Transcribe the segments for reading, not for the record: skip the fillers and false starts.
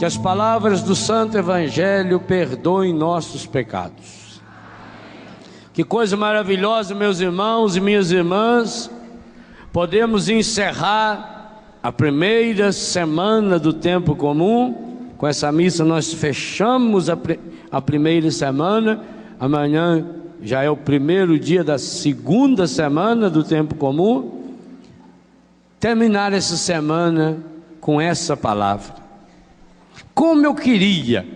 Que as palavras do Santo Evangelho perdoem nossos pecados. Que coisa maravilhosa, meus irmãos e minhas irmãs, podemos encerrar a primeira semana do tempo comum. Com essa missa nós fechamos a primeira semana. Amanhã já é o primeiro dia da segunda semana do tempo comum. Terminar essa semana com essa palavra. Como eu queria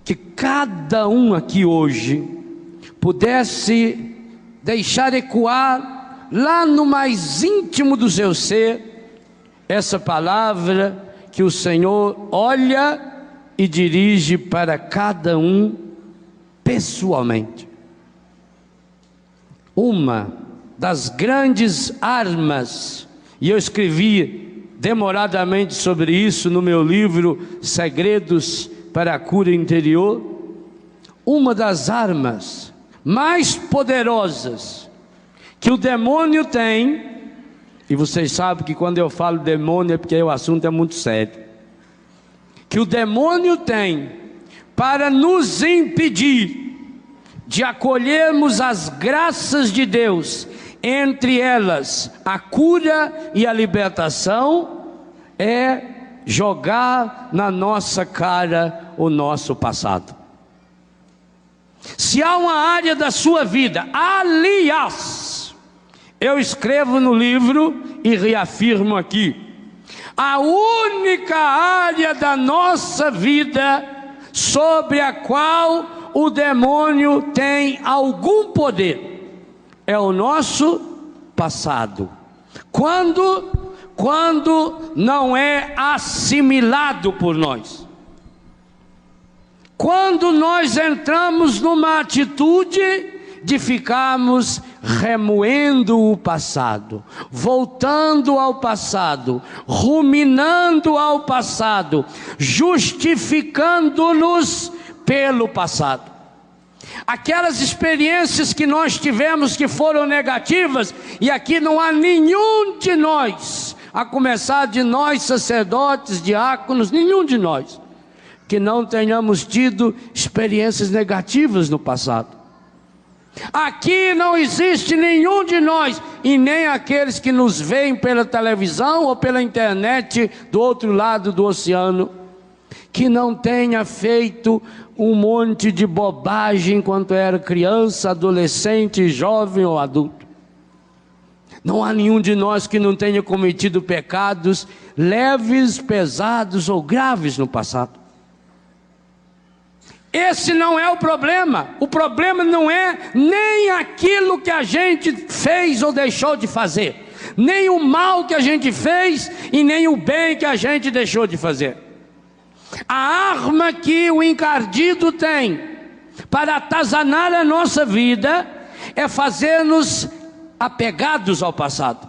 que cada um aqui hoje pudesse deixar ecoar lá no mais íntimo do seu ser essa palavra que o Senhor olha e dirige para cada um pessoalmente. Uma das grandes armas, e eu escrevi demoradamente sobre isso no meu livro Segredos para a Cura Interior. Uma das armas mais poderosas que o demônio tem, e vocês sabem que quando eu falo demônio é porque o assunto é muito sério, que o demônio tem para nos impedir de acolhermos as graças de Deus, entre elas a cura e a libertação, é jogar na nossa cara o nosso passado. Se há uma área da sua vida, aliás, eu escrevo no livro e reafirmo aqui, a única área da nossa vida sobre a qual o demônio tem algum poder é o nosso passado. Quando não é assimilado por nós. Quando nós entramos numa atitude de ficarmos remoendo o passado, voltando ao passado, ruminando ao passado, justificando-nos pelo passado. Aquelas experiências que nós tivemos que foram negativas, e aqui não há nenhum de nós, a começar de nós sacerdotes, diáconos, nenhum de nós, que não tenhamos tido experiências negativas no passado. Aqui não existe nenhum de nós, e nem aqueles que nos veem pela televisão ou pela internet do outro lado do oceano, que não tenha feito um monte de bobagem enquanto era criança, adolescente, jovem ou adulto. Não há nenhum de nós que não tenha cometido pecados leves, pesados ou graves no passado. Esse não é o problema. O problema não é nem aquilo que a gente fez ou deixou de fazer, nem o mal que a gente fez e nem o bem que a gente deixou de fazer. A arma que o encardido tem para atazanar a nossa vida é fazer-nos apegados ao passado.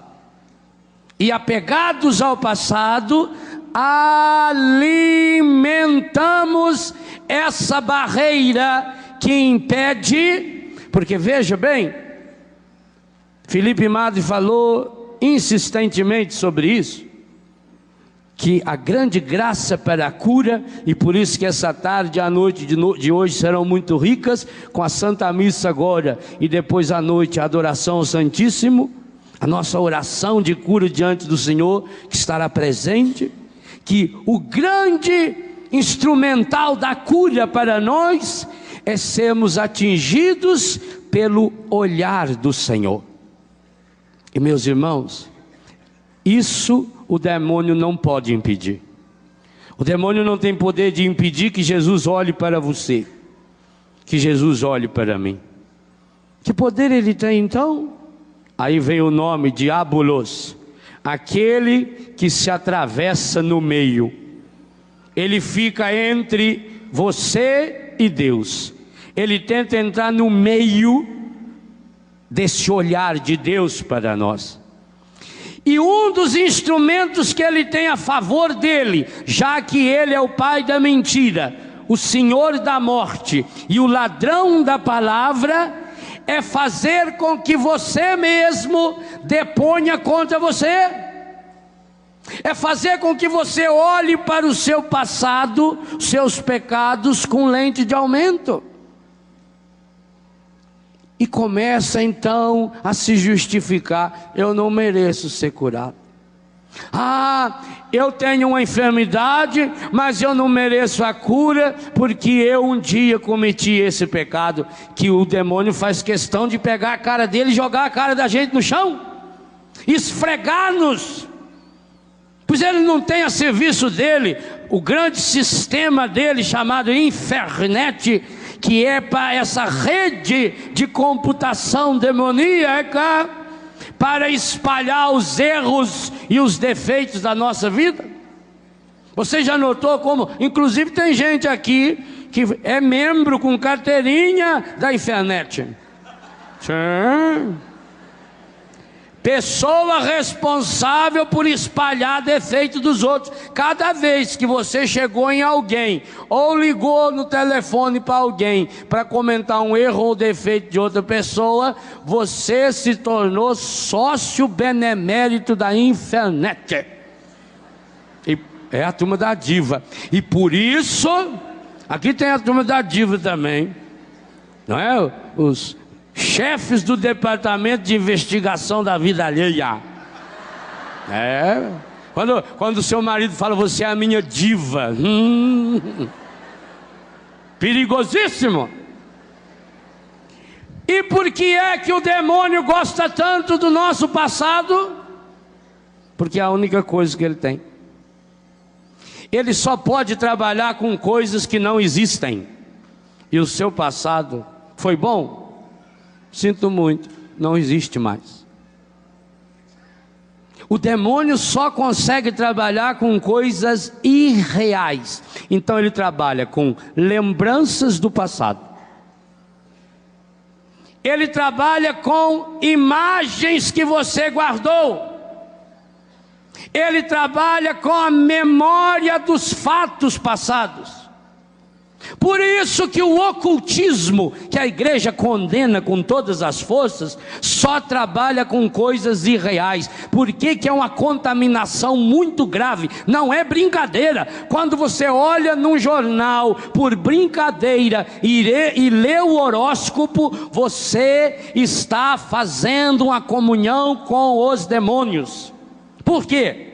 E apegados ao passado, alimentamos essa barreira que impede, porque veja bem, Felipe Madre falou insistentemente sobre isso, que a grande graça para a cura, e por isso que essa tarde e a noite de hoje serão muito ricas, com a Santa Missa agora, e depois à noite a adoração ao Santíssimo, a nossa oração de cura diante do Senhor, que estará presente, que o grande instrumental da cura para nós, é sermos atingidos pelo olhar do Senhor. E meus irmãos, isso o demônio não pode impedir. O demônio não tem poder de impedir que Jesus olhe para você, que Jesus olhe para mim. Que poder ele tem então? Aí vem o nome, diabolos, aquele que se atravessa no meio. Ele fica entre você e Deus. Ele tenta entrar no meio desse olhar de Deus para nós. E um dos instrumentos que ele tem a favor dele, já que ele é o pai da mentira, o senhor da morte e o ladrão da palavra, é fazer com que você mesmo deponha contra você. É fazer com que você olhe para o seu passado, seus pecados, com lente de aumento. E começa então a se justificar: eu não mereço ser curado. Ah, eu tenho uma enfermidade, mas eu não mereço a cura, porque eu um dia cometi esse pecado. Que o demônio faz questão de pegar a cara dele e jogar a cara da gente no chão, esfregar-nos. Pois ele não tem a serviço dele o grande sistema dele chamado internet, que é para essa rede de computação demoníaca, para espalhar os erros e os defeitos da nossa vida. Você já notou como, inclusive tem gente aqui que é membro com carteirinha da internet? Sim. Pessoa responsável por espalhar defeito dos outros. Cada vez que você chegou em alguém, ou ligou no telefone para alguém, para comentar um erro ou defeito de outra pessoa, você se tornou sócio benemérito da internet. E é a turma da diva. E por isso, aqui tem a turma da diva também, não é? Os chefes do departamento de investigação da vida alheia. É. Quando o seu marido fala: você é a minha diva. Perigosíssimo. E por que é que o demônio gosta tanto do nosso passado? Porque é a única coisa que ele tem. Ele só pode trabalhar com coisas que não existem. E o seu passado foi bom? Sinto muito, não existe mais. O demônio só consegue trabalhar com coisas irreais. Então ele trabalha com lembranças do passado. Ele trabalha com imagens que você guardou. Ele trabalha com a memória dos fatos passados. Por isso que o ocultismo, que a igreja condena com todas as forças, só trabalha com coisas irreais. Por que é uma contaminação muito grave? Não é brincadeira. Quando você olha num jornal por brincadeira e lê o horóscopo, você está fazendo uma comunhão com os demônios. Por quê?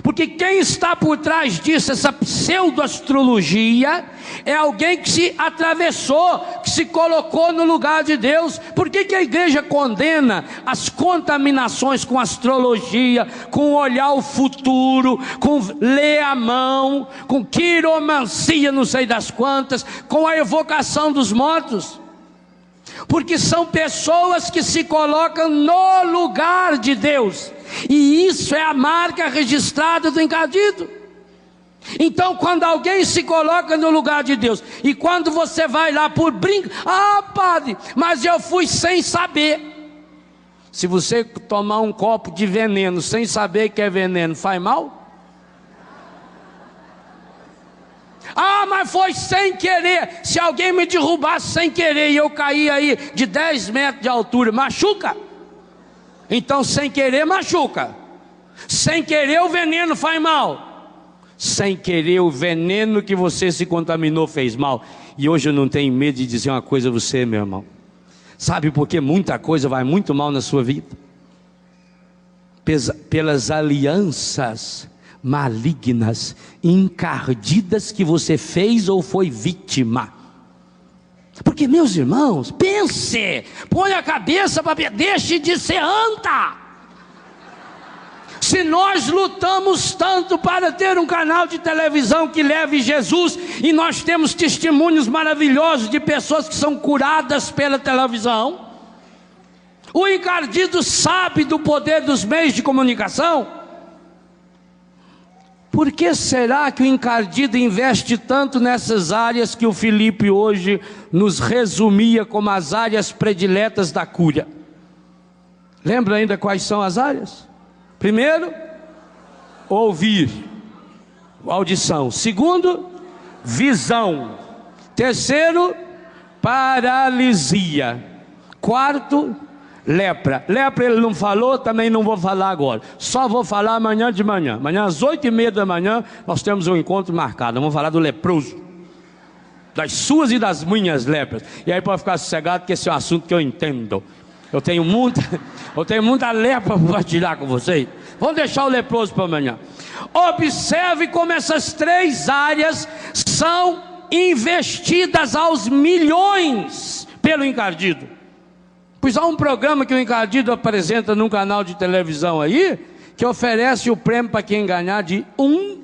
Porque quem está por trás disso, essa pseudo-astrologia, é alguém que se atravessou, que se colocou no lugar de Deus. Por que a igreja condena as contaminações com astrologia, com olhar o futuro, com ler a mão, com quiromancia não sei das quantas, com a evocação dos mortos? Porque são pessoas que se colocam no lugar de Deus, e isso é a marca registrada do encardido. Então quando alguém se coloca no lugar de Deus, e quando você vai lá por ah, padre, mas eu fui sem saber. Se você tomar um copo de veneno sem saber que é veneno, faz mal? Ah, mas foi sem querer. Se alguém me derrubasse sem querer e eu cair aí de 10 metros de altura, machuca? Então sem querer machuca. Sem querer o veneno faz mal. Sem querer o veneno que você se contaminou fez mal. E hoje eu não tenho medo de dizer uma coisa a você, meu irmão. Sabe por que muita coisa vai muito mal na sua vida? Pelas alianças malignas, encardidas que você fez ou foi vítima. Porque, meus irmãos, pense, põe a cabeça para ver, deixe de ser anta. Se nós lutamos tanto para ter um canal de televisão que leve Jesus, e nós temos testemunhos maravilhosos de pessoas que são curadas pela televisão, o encardido sabe do poder dos meios de comunicação. Por que será que o encardido investe tanto nessas áreas que o Felipe hoje nos resumia como as áreas prediletas da cura? Lembra ainda quais são as áreas? Primeiro, ouvir, audição. Segundo, visão. Terceiro, paralisia. Quarto, Lepra ele não falou, também não vou falar agora. Só vou falar amanhã de manhã. Amanhã às 8h30 da manhã nós temos um encontro marcado. Vamos falar do leproso, das suas e das minhas lepras. E aí pode ficar sossegado, que esse é um assunto que eu entendo. Eu tenho muita lepra para compartilhar com vocês. Vamos deixar o leproso para amanhã. Observe como essas 3 áreas são investidas aos milhões pelo encardido. Pois há um programa que o encardido apresenta num canal de televisão aí, que oferece o prêmio para quem ganhar de R$1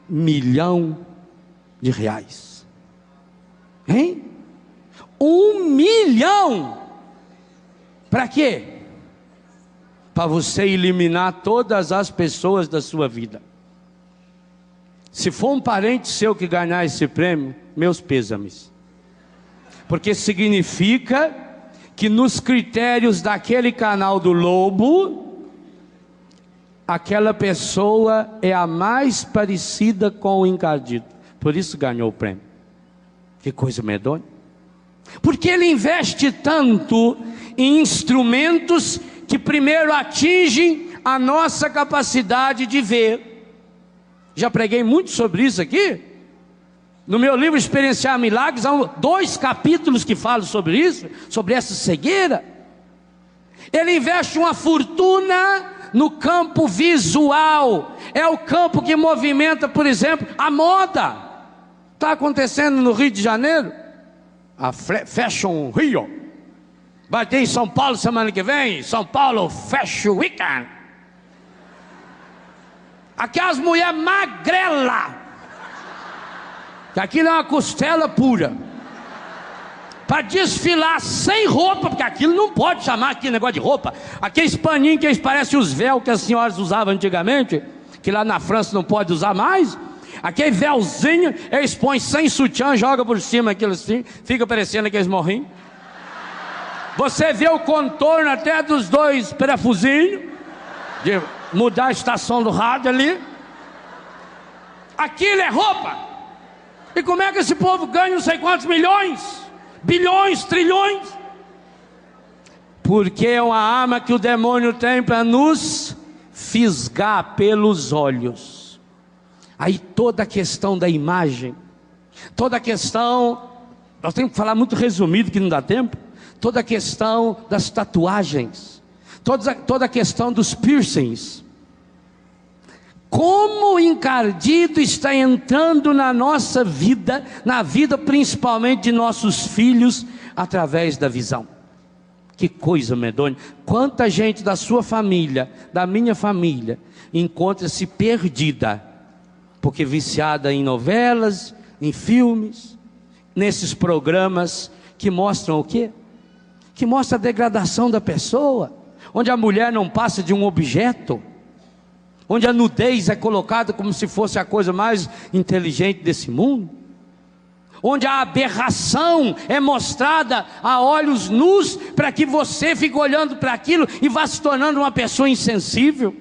milhão. Hein? 1 milhão! Para quê? Para você eliminar todas as pessoas da sua vida. Se for um parente seu que ganhar esse prêmio, meus pêsames. Porque significa que nos critérios daquele canal do lobo, aquela pessoa é a mais parecida com o encardido. Por isso ganhou o prêmio. Que coisa medonha. Porque ele investe tanto em instrumentos que primeiro atingem a nossa capacidade de ver. Já preguei muito sobre isso aqui. No meu livro Experienciar Milagres, há 2 capítulos que falam sobre isso, sobre essa cegueira. Ele investe uma fortuna no campo visual. É o campo que movimenta, por exemplo, a moda. Está acontecendo no Rio de Janeiro, a Fashion Rio. Vai ter em São Paulo semana que vem, São Paulo Fashion Weekend. Aqui as mulheres magrelas, que aquilo é uma costela pura, para desfilar sem roupa, porque aquilo não pode chamar aquele negócio de roupa. Aqueles paninhos que eles parecem os véus que as senhoras usavam antigamente, que lá na França não pode usar mais. Aquele véuzinho, eles põem sem sutiã, joga por cima aquilo assim, fica parecendo aqueles morrinhos. Você vê o contorno até dos 2 parafusinhos, de mudar a estação do rádio ali. Aquilo é roupa. E como é que esse povo ganha não sei quantos milhões, bilhões, trilhões? Porque é uma arma que o demônio tem para nos fisgar pelos olhos. Aí toda a questão da imagem, toda a questão, nós temos que falar muito resumido que não dá tempo, toda a questão das tatuagens, toda a questão dos piercings. Como o encardido está entrando na nossa vida, na vida principalmente de nossos filhos, através da visão. Que coisa medonha. Quanta gente da sua família, da minha família, encontra-se perdida, porque viciada em novelas, em filmes, nesses programas que mostram o quê? Que mostra a degradação da pessoa, onde a mulher não passa de um objeto, onde a nudez é colocada como se fosse a coisa mais inteligente desse mundo, onde a aberração é mostrada a olhos nus, para que você fique olhando para aquilo e vá se tornando uma pessoa insensível.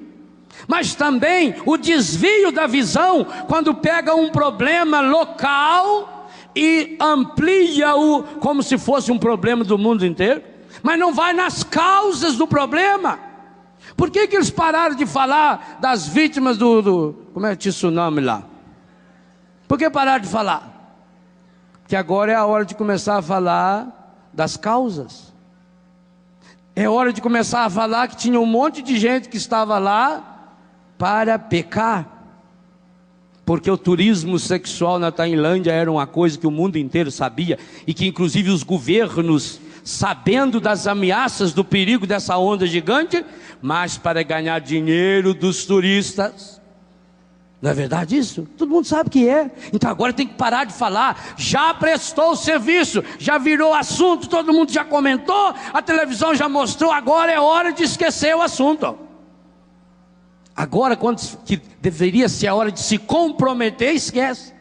Mas também o desvio da visão, quando pega um problema local e amplia-o como se fosse um problema do mundo inteiro, mas não vai nas causas do problema. Por que eles pararam de falar das vítimas como é tsunami lá? Por que pararam de falar? Que agora é a hora de começar a falar das causas. É hora de começar a falar que tinha um monte de gente que estava lá para pecar. Porque o turismo sexual na Tailândia era uma coisa que o mundo inteiro sabia, e que inclusive os governos, sabendo das ameaças, do perigo dessa onda gigante, mas para ganhar dinheiro dos turistas. Não é verdade isso? Todo mundo sabe que é. Então agora tem que parar de falar. Já prestou o serviço, já virou assunto, todo mundo já comentou, a televisão já mostrou, agora é hora de esquecer o assunto. Agora, quando que deveria ser a hora de se comprometer, esquece.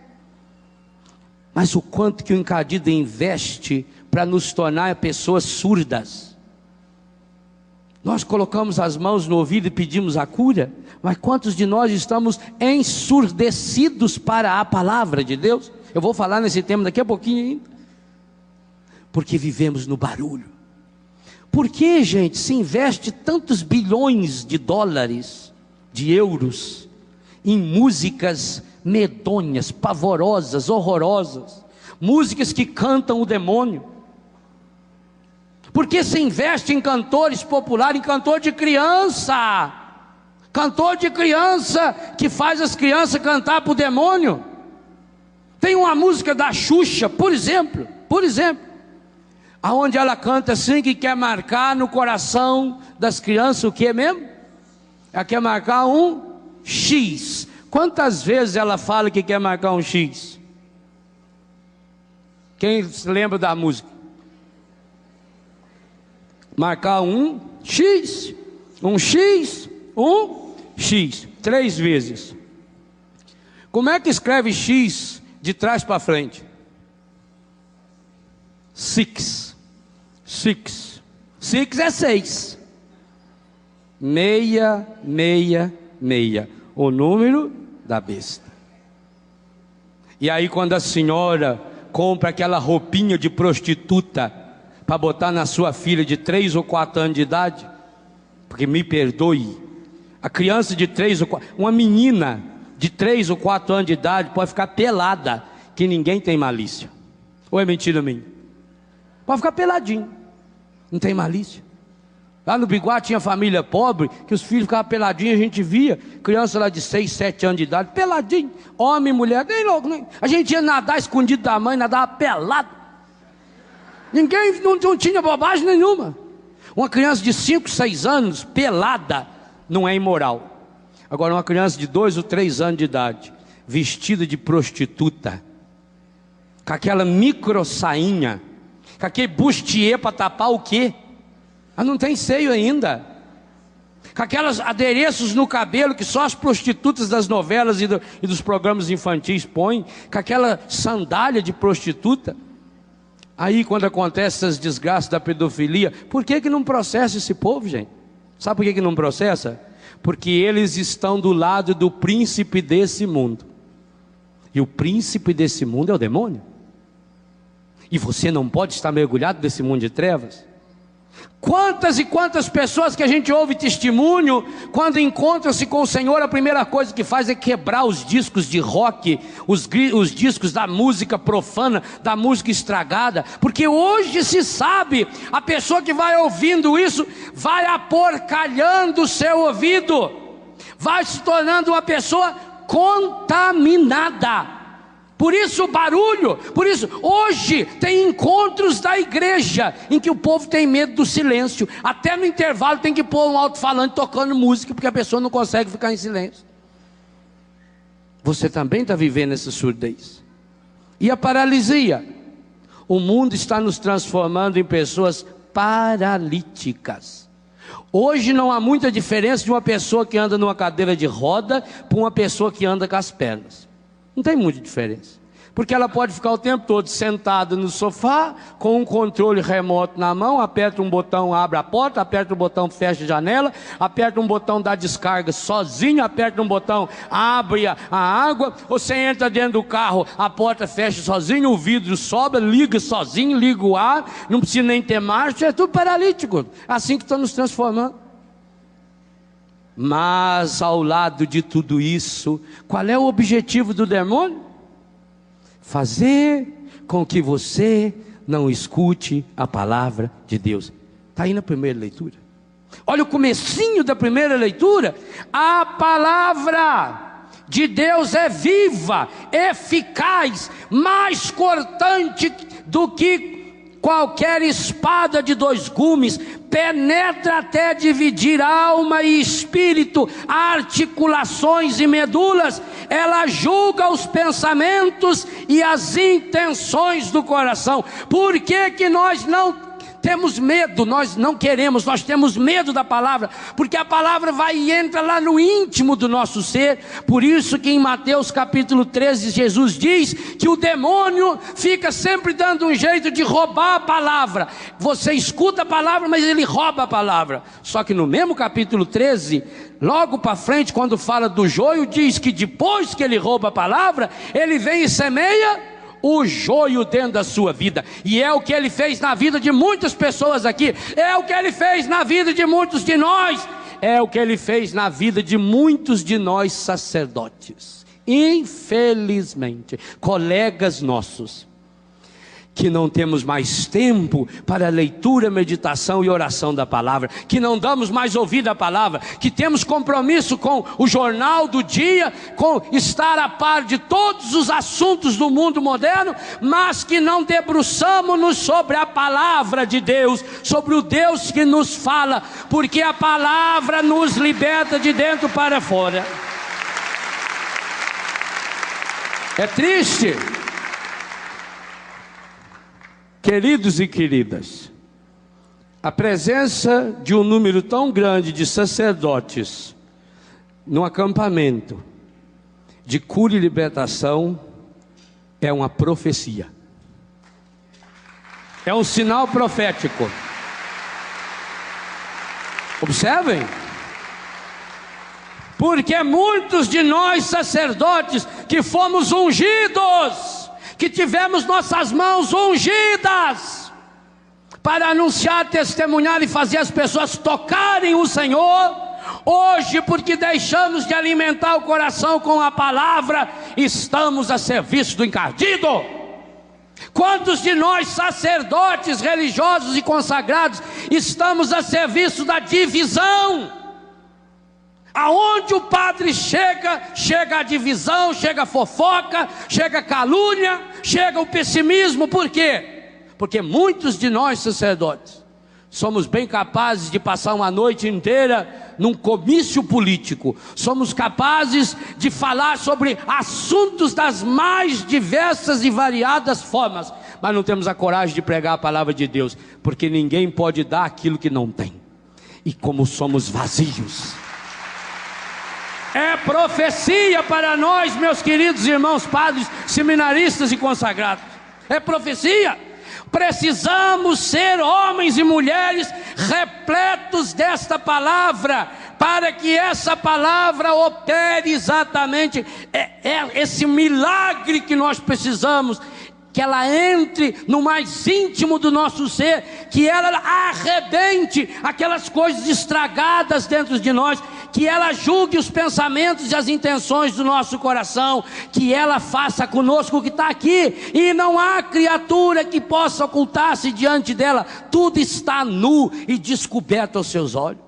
Mas o quanto que o encardido investe para nos tornar pessoas surdas. Nós colocamos as mãos no ouvido e pedimos a cura, mas quantos de nós estamos ensurdecidos para a palavra de Deus? Eu vou falar nesse tema daqui a pouquinho ainda. Porque vivemos no barulho. Por que, gente, se investe tantos bilhões de dólares, de euros, em músicas medonhas, pavorosas, horrorosas, músicas que cantam o demônio? Por que se investe em cantores populares, em cantor de criança? Cantor de criança que faz as crianças cantar para o demônio. Tem uma música da Xuxa, por exemplo, aonde ela canta assim, que quer marcar no coração das crianças o que mesmo? Ela quer marcar um X. Quantas vezes ela fala que quer marcar um X? Quem se lembra da música? Marcar um X, um X, um X, 3 vezes. Como é que escreve X de trás para frente? Six é 6. 666, o número da besta. E aí quando a senhora compra aquela roupinha de prostituta para botar na sua filha de 3 ou 4 anos de idade, porque me perdoe, a criança de 3 ou 4, uma menina de 3 ou 4 anos de idade pode ficar pelada, que ninguém tem malícia. Ou é mentira minha? Pode ficar peladinho, não tem malícia. Lá no Biguá tinha família pobre, que os filhos ficavam peladinhos, a gente via, criança lá de 6, 7 anos de idade, peladinho, homem, mulher, nem louco, nem. A gente ia nadar escondido da mãe, nadava pelado. Ninguém, não tinha bobagem nenhuma. Uma criança de 5, 6 anos, pelada, não é imoral. Agora uma criança de 2 ou 3 anos de idade, vestida de prostituta, com aquela micro sainha, com aquele bustier para tapar o quê? Ela não tem seio ainda, com aquelas adereços no cabelo que só as prostitutas das novelas e dos programas infantis põem, com aquela sandália de prostituta. Aí quando acontece essas desgraças da pedofilia, por que não processa esse povo, gente? Sabe por que não processa? Porque eles estão do lado do príncipe desse mundo, e o príncipe desse mundo é o demônio. E você não pode estar mergulhado nesse mundo de trevas. Quantas e quantas pessoas que a gente ouve testemunho, quando encontra-se com o Senhor, a primeira coisa que faz é quebrar os discos de rock, os discos da música profana, da música estragada, porque hoje se sabe, a pessoa que vai ouvindo isso, vai aporcalhando o seu ouvido, vai se tornando uma pessoa contaminada. Por isso o barulho, por isso hoje tem encontros da igreja em que o povo tem medo do silêncio. Até no intervalo tem que pôr um alto-falante tocando música, porque a pessoa não consegue ficar em silêncio. Você também está vivendo essa surdez. E a paralisia? O mundo está nos transformando em pessoas paralíticas. Hoje não há muita diferença de uma pessoa que anda numa cadeira de roda para uma pessoa que anda com as pernas. Não tem muita diferença, porque ela pode ficar o tempo todo sentada no sofá, com um controle remoto na mão, aperta um botão, abre a porta, aperta um botão, fecha a janela, aperta um botão, dá descarga sozinho, aperta um botão, abre a água, você entra dentro do carro, a porta fecha sozinho, o vidro sobe, liga sozinho, liga o ar, não precisa nem ter marcha, é tudo paralítico, é assim que estão nos transformando. Mas ao lado de tudo isso, qual é o objetivo do demônio? Fazer com que você não escute a palavra de Deus. Está aí na primeira leitura. Olha o comecinho da primeira leitura. A palavra de Deus é viva, eficaz, mais cortante do que qualquer espada de 2 gumes, penetra até dividir alma e espírito, articulações e medulas, ela julga os pensamentos e as intenções do coração. Por que que nós não temos medo? Nós não queremos, nós temos medo da palavra, porque a palavra vai e entra lá no íntimo do nosso ser. Por isso que em Mateus capítulo 13, Jesus diz que o demônio fica sempre dando um jeito de roubar a palavra. Você escuta a palavra, mas ele rouba a palavra. Só que no mesmo capítulo 13, logo para frente, quando fala do joio, diz que depois que ele rouba a palavra, ele vem e semeia o joio dentro da sua vida. E é o que Ele fez na vida de muitas pessoas aqui, é o que Ele fez na vida de muitos de nós, é o que Ele fez na vida de muitos de nós sacerdotes. Infelizmente, colegas nossos, que não temos mais tempo para leitura, meditação e oração da palavra, que não damos mais ouvido à palavra, que temos compromisso com o jornal do dia, com estar a par de todos os assuntos do mundo moderno, mas que não debruçamos-nos sobre a palavra de Deus, sobre o Deus que nos fala, porque a palavra nos liberta de dentro para fora. É triste, queridos e queridas, a presença de um número tão grande de sacerdotes no acampamento de cura e libertação é uma profecia, é um sinal profético. Observem, porque muitos de nós sacerdotes que fomos ungidos, que tivemos nossas mãos ungidas para anunciar, testemunhar e fazer as pessoas tocarem o Senhor, hoje, porque deixamos de alimentar o coração com a palavra, estamos a serviço do encardido. Quantos de nós sacerdotes religiosos e consagrados estamos a serviço da divisão? Aonde o padre chega, chega a divisão, chega a fofoca, chega a calúnia, chega o pessimismo. Por quê? Porque muitos de nós sacerdotes somos bem capazes de passar uma noite inteira num comício político, somos capazes de falar sobre assuntos das mais diversas e variadas formas, mas não temos a coragem de pregar a palavra de Deus, porque ninguém pode dar aquilo que não tem, e como somos vazios, é profecia para nós, meus queridos irmãos padres, seminaristas e consagrados, é profecia. Precisamos ser homens e mulheres repletos desta palavra, para que essa palavra opere exatamente esse milagre que nós precisamos, que ela entre no mais íntimo do nosso ser, que ela arrebente aquelas coisas estragadas dentro de nós, que ela julgue os pensamentos e as intenções do nosso coração, que ela faça conosco o que está aqui, e não há criatura que possa ocultar-se diante dela, tudo está nu e descoberto aos seus olhos.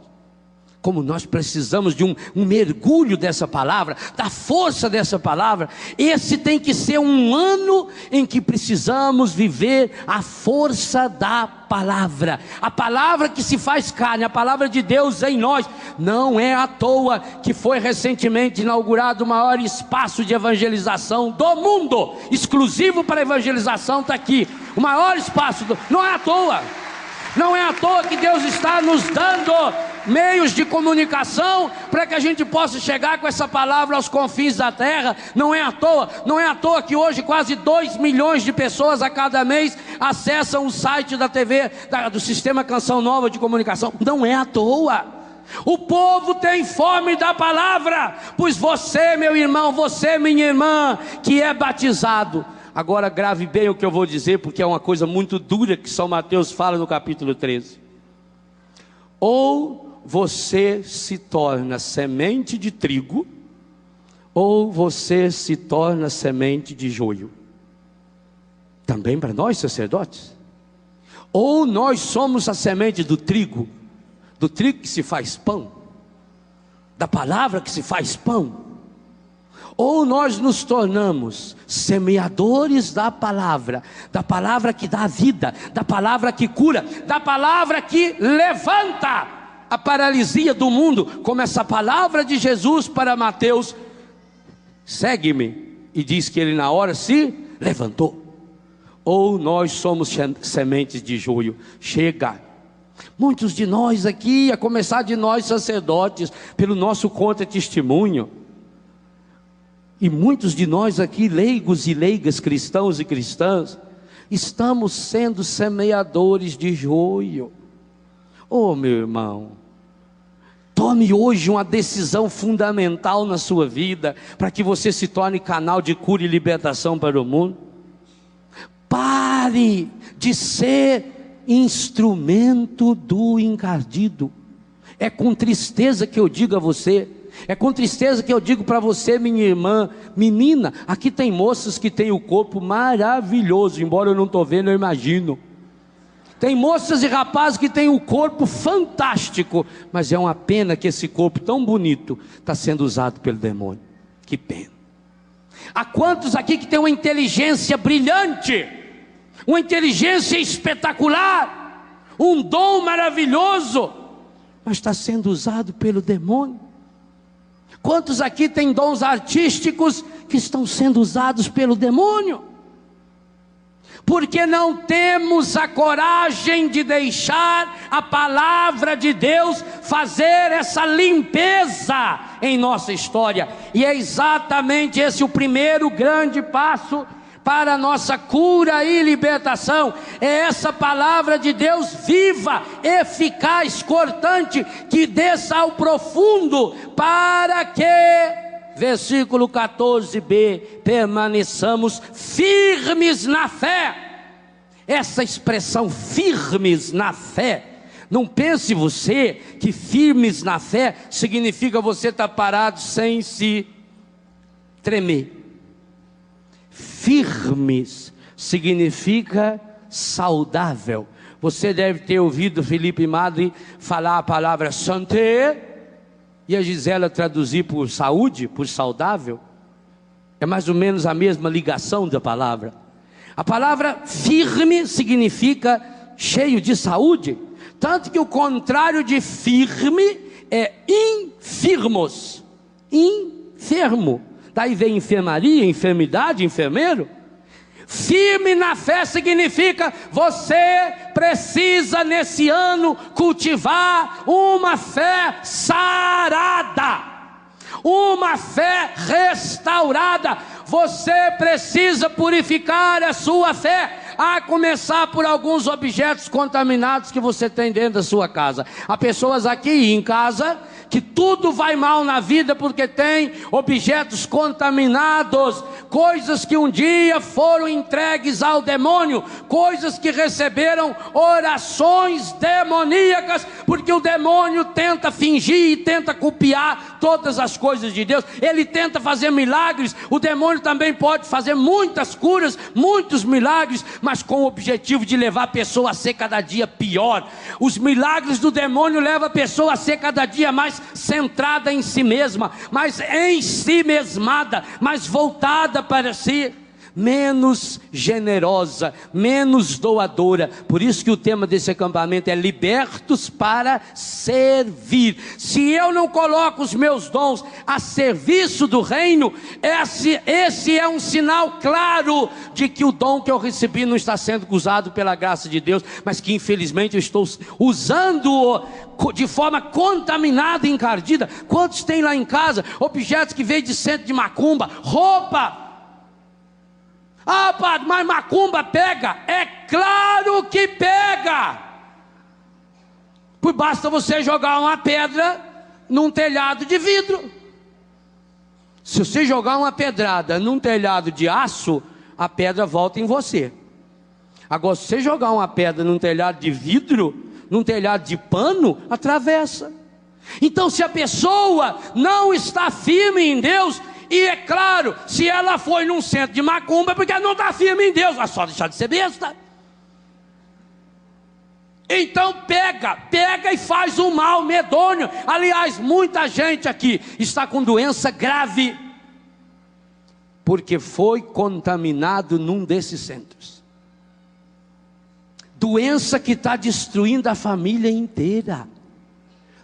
Como nós precisamos de um mergulho dessa palavra, da força dessa palavra. Esse tem que ser um ano em que precisamos viver a força da palavra, a palavra que se faz carne, a palavra de Deus em nós. Não é à toa que foi recentemente inaugurado o maior espaço de evangelização do mundo, exclusivo para evangelização, está aqui, o maior espaço, não é à toa. Não é à toa que Deus está nos dando meios de comunicação para que a gente possa chegar com essa palavra aos confins da terra. Não é à toa que hoje quase 2 milhões de pessoas a cada mês acessam o site da TV, do Sistema Canção Nova de Comunicação. Não é à toa. O povo tem fome da palavra, pois você, meu irmão, você, minha irmã, que é batizado, agora grave bem o que eu vou dizer, porque é uma coisa muito dura que São Mateus fala no capítulo 13. Ou você se torna semente de trigo, ou você se torna semente de joio. Também para nós sacerdotes. Ou nós somos a semente do trigo que se faz pão, da palavra que se faz pão, ou nós nos tornamos semeadores da palavra que dá vida, da palavra que cura, da palavra que levanta a paralisia do mundo, como essa palavra de Jesus para Mateus: segue-me, e diz que ele na hora se levantou. Ou nós somos sementes de joio. Chega. Muitos de nós aqui, a começar de nós sacerdotes, pelo nosso contra-testemunho, e muitos de nós aqui, leigos e leigas, cristãos e cristãs, estamos sendo semeadores de joio. Oh, meu irmão, tome hoje uma decisão fundamental na sua vida, para que você se torne canal de cura e libertação para o mundo. Pare de ser instrumento do encardido. É com tristeza que eu digo a você, é com tristeza que eu digo para você, minha irmã, menina, aqui tem moças que têm o corpo maravilhoso, embora eu não estou vendo, eu imagino. Tem moças e rapazes que têm o corpo fantástico, mas é uma pena que esse corpo tão bonito está sendo usado pelo demônio. Que pena. Há quantos aqui que têm uma inteligência brilhante, uma inteligência espetacular, um dom maravilhoso, mas está sendo usado pelo demônio? Quantos aqui têm dons artísticos que estão sendo usados pelo demônio? Porque não temos a coragem de deixar a palavra de Deus fazer essa limpeza em nossa história. E é exatamente esse o primeiro grande passo para a nossa cura e libertação. É essa palavra de Deus viva, eficaz, cortante, que desça ao profundo, para que, versículo 14b, permaneçamos firmes na fé. Essa expressão firmes na fé, não pense você que firmes na fé significa você estar parado sem se tremer. Firmes significa saudável. Você deve ter ouvido Felipe Madre falar a palavra santé, e a Gisela traduzir por saúde, por saudável. É mais ou menos a mesma ligação da palavra. A palavra firme significa cheio de saúde, tanto que o contrário de firme é infirmos, enfermo. Daí vem enfermaria, enfermidade, enfermeiro. Firme na fé significa você precisa nesse ano cultivar uma fé sarada, uma fé restaurada. Você precisa purificar a sua fé, a começar por alguns objetos contaminados que você tem dentro da sua casa. Há pessoas aqui em casa que tudo vai mal na vida porque tem objetos contaminados, coisas que um dia foram entregues ao demônio, coisas que receberam orações demoníacas, porque o demônio tenta fingir e tenta copiar todas as coisas de Deus. Ele tenta fazer milagres. O demônio também pode fazer muitas curas, muitos milagres, mas com o objetivo de levar a pessoa a ser cada dia pior. Os milagres do demônio levam a pessoa a ser cada dia mais centrada em si mesma, mais em si mesmada, mais voltada para si, menos generosa, menos doadora. Por isso que o tema desse acampamento é libertos para servir. Se eu não coloco os meus dons a serviço do reino, esse é um sinal claro de que o dom que eu recebi não está sendo usado pela graça de Deus, mas que infelizmente eu estou usando-o de forma contaminada e encardida. Quantos tem lá em casa objetos que veio de centro de macumba, roupa? Ah, padre, mas macumba pega? É claro que pega. Pois basta você jogar uma pedra num telhado de vidro. Se você jogar uma pedrada num telhado de aço, a pedra volta em você. Agora, se você jogar uma pedra num telhado de vidro, num telhado de pano, atravessa. Então, se a pessoa não está firme em Deus, e é claro, se ela foi num centro de macumba, é porque ela não está firme em Deus, é só deixar de ser besta. Então pega e faz um mal medonho. Aliás, muita gente aqui está com doença grave, porque foi contaminado num desses centros. Doença que está destruindo a família inteira.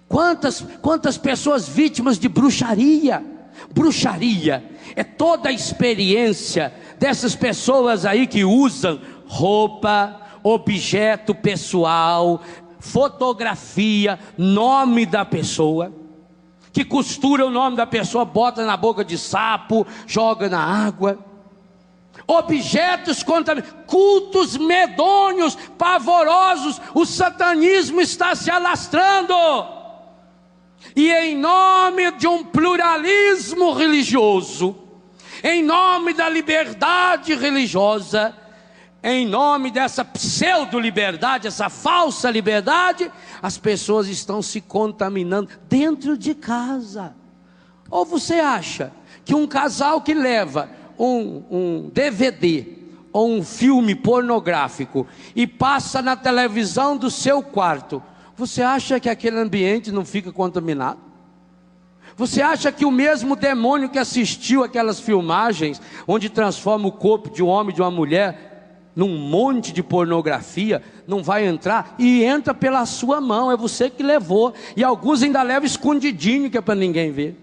Quantas pessoas vítimas de bruxaria? Bruxaria é toda a experiência dessas pessoas aí que usam roupa, objeto pessoal, fotografia, nome da pessoa, que costura o nome da pessoa, bota na boca de sapo, joga na água. Objetos contaminados, cultos medonhos, pavorosos. O satanismo está se alastrando. E em nome de um pluralismo religioso, em nome da liberdade religiosa, em nome dessa pseudo-liberdade, essa falsa liberdade, as pessoas estão se contaminando dentro de casa. Ou você acha que um casal que leva um DVD ou um filme pornográfico e passa na televisão do seu quarto, você acha que aquele ambiente não fica contaminado? Você acha que o mesmo demônio que assistiu aquelas filmagens, onde transforma o corpo de um homem e de uma mulher num monte de pornografia, não vai entrar? E entra pela sua mão, é você que levou, e alguns ainda levam escondidinho, que é para ninguém ver.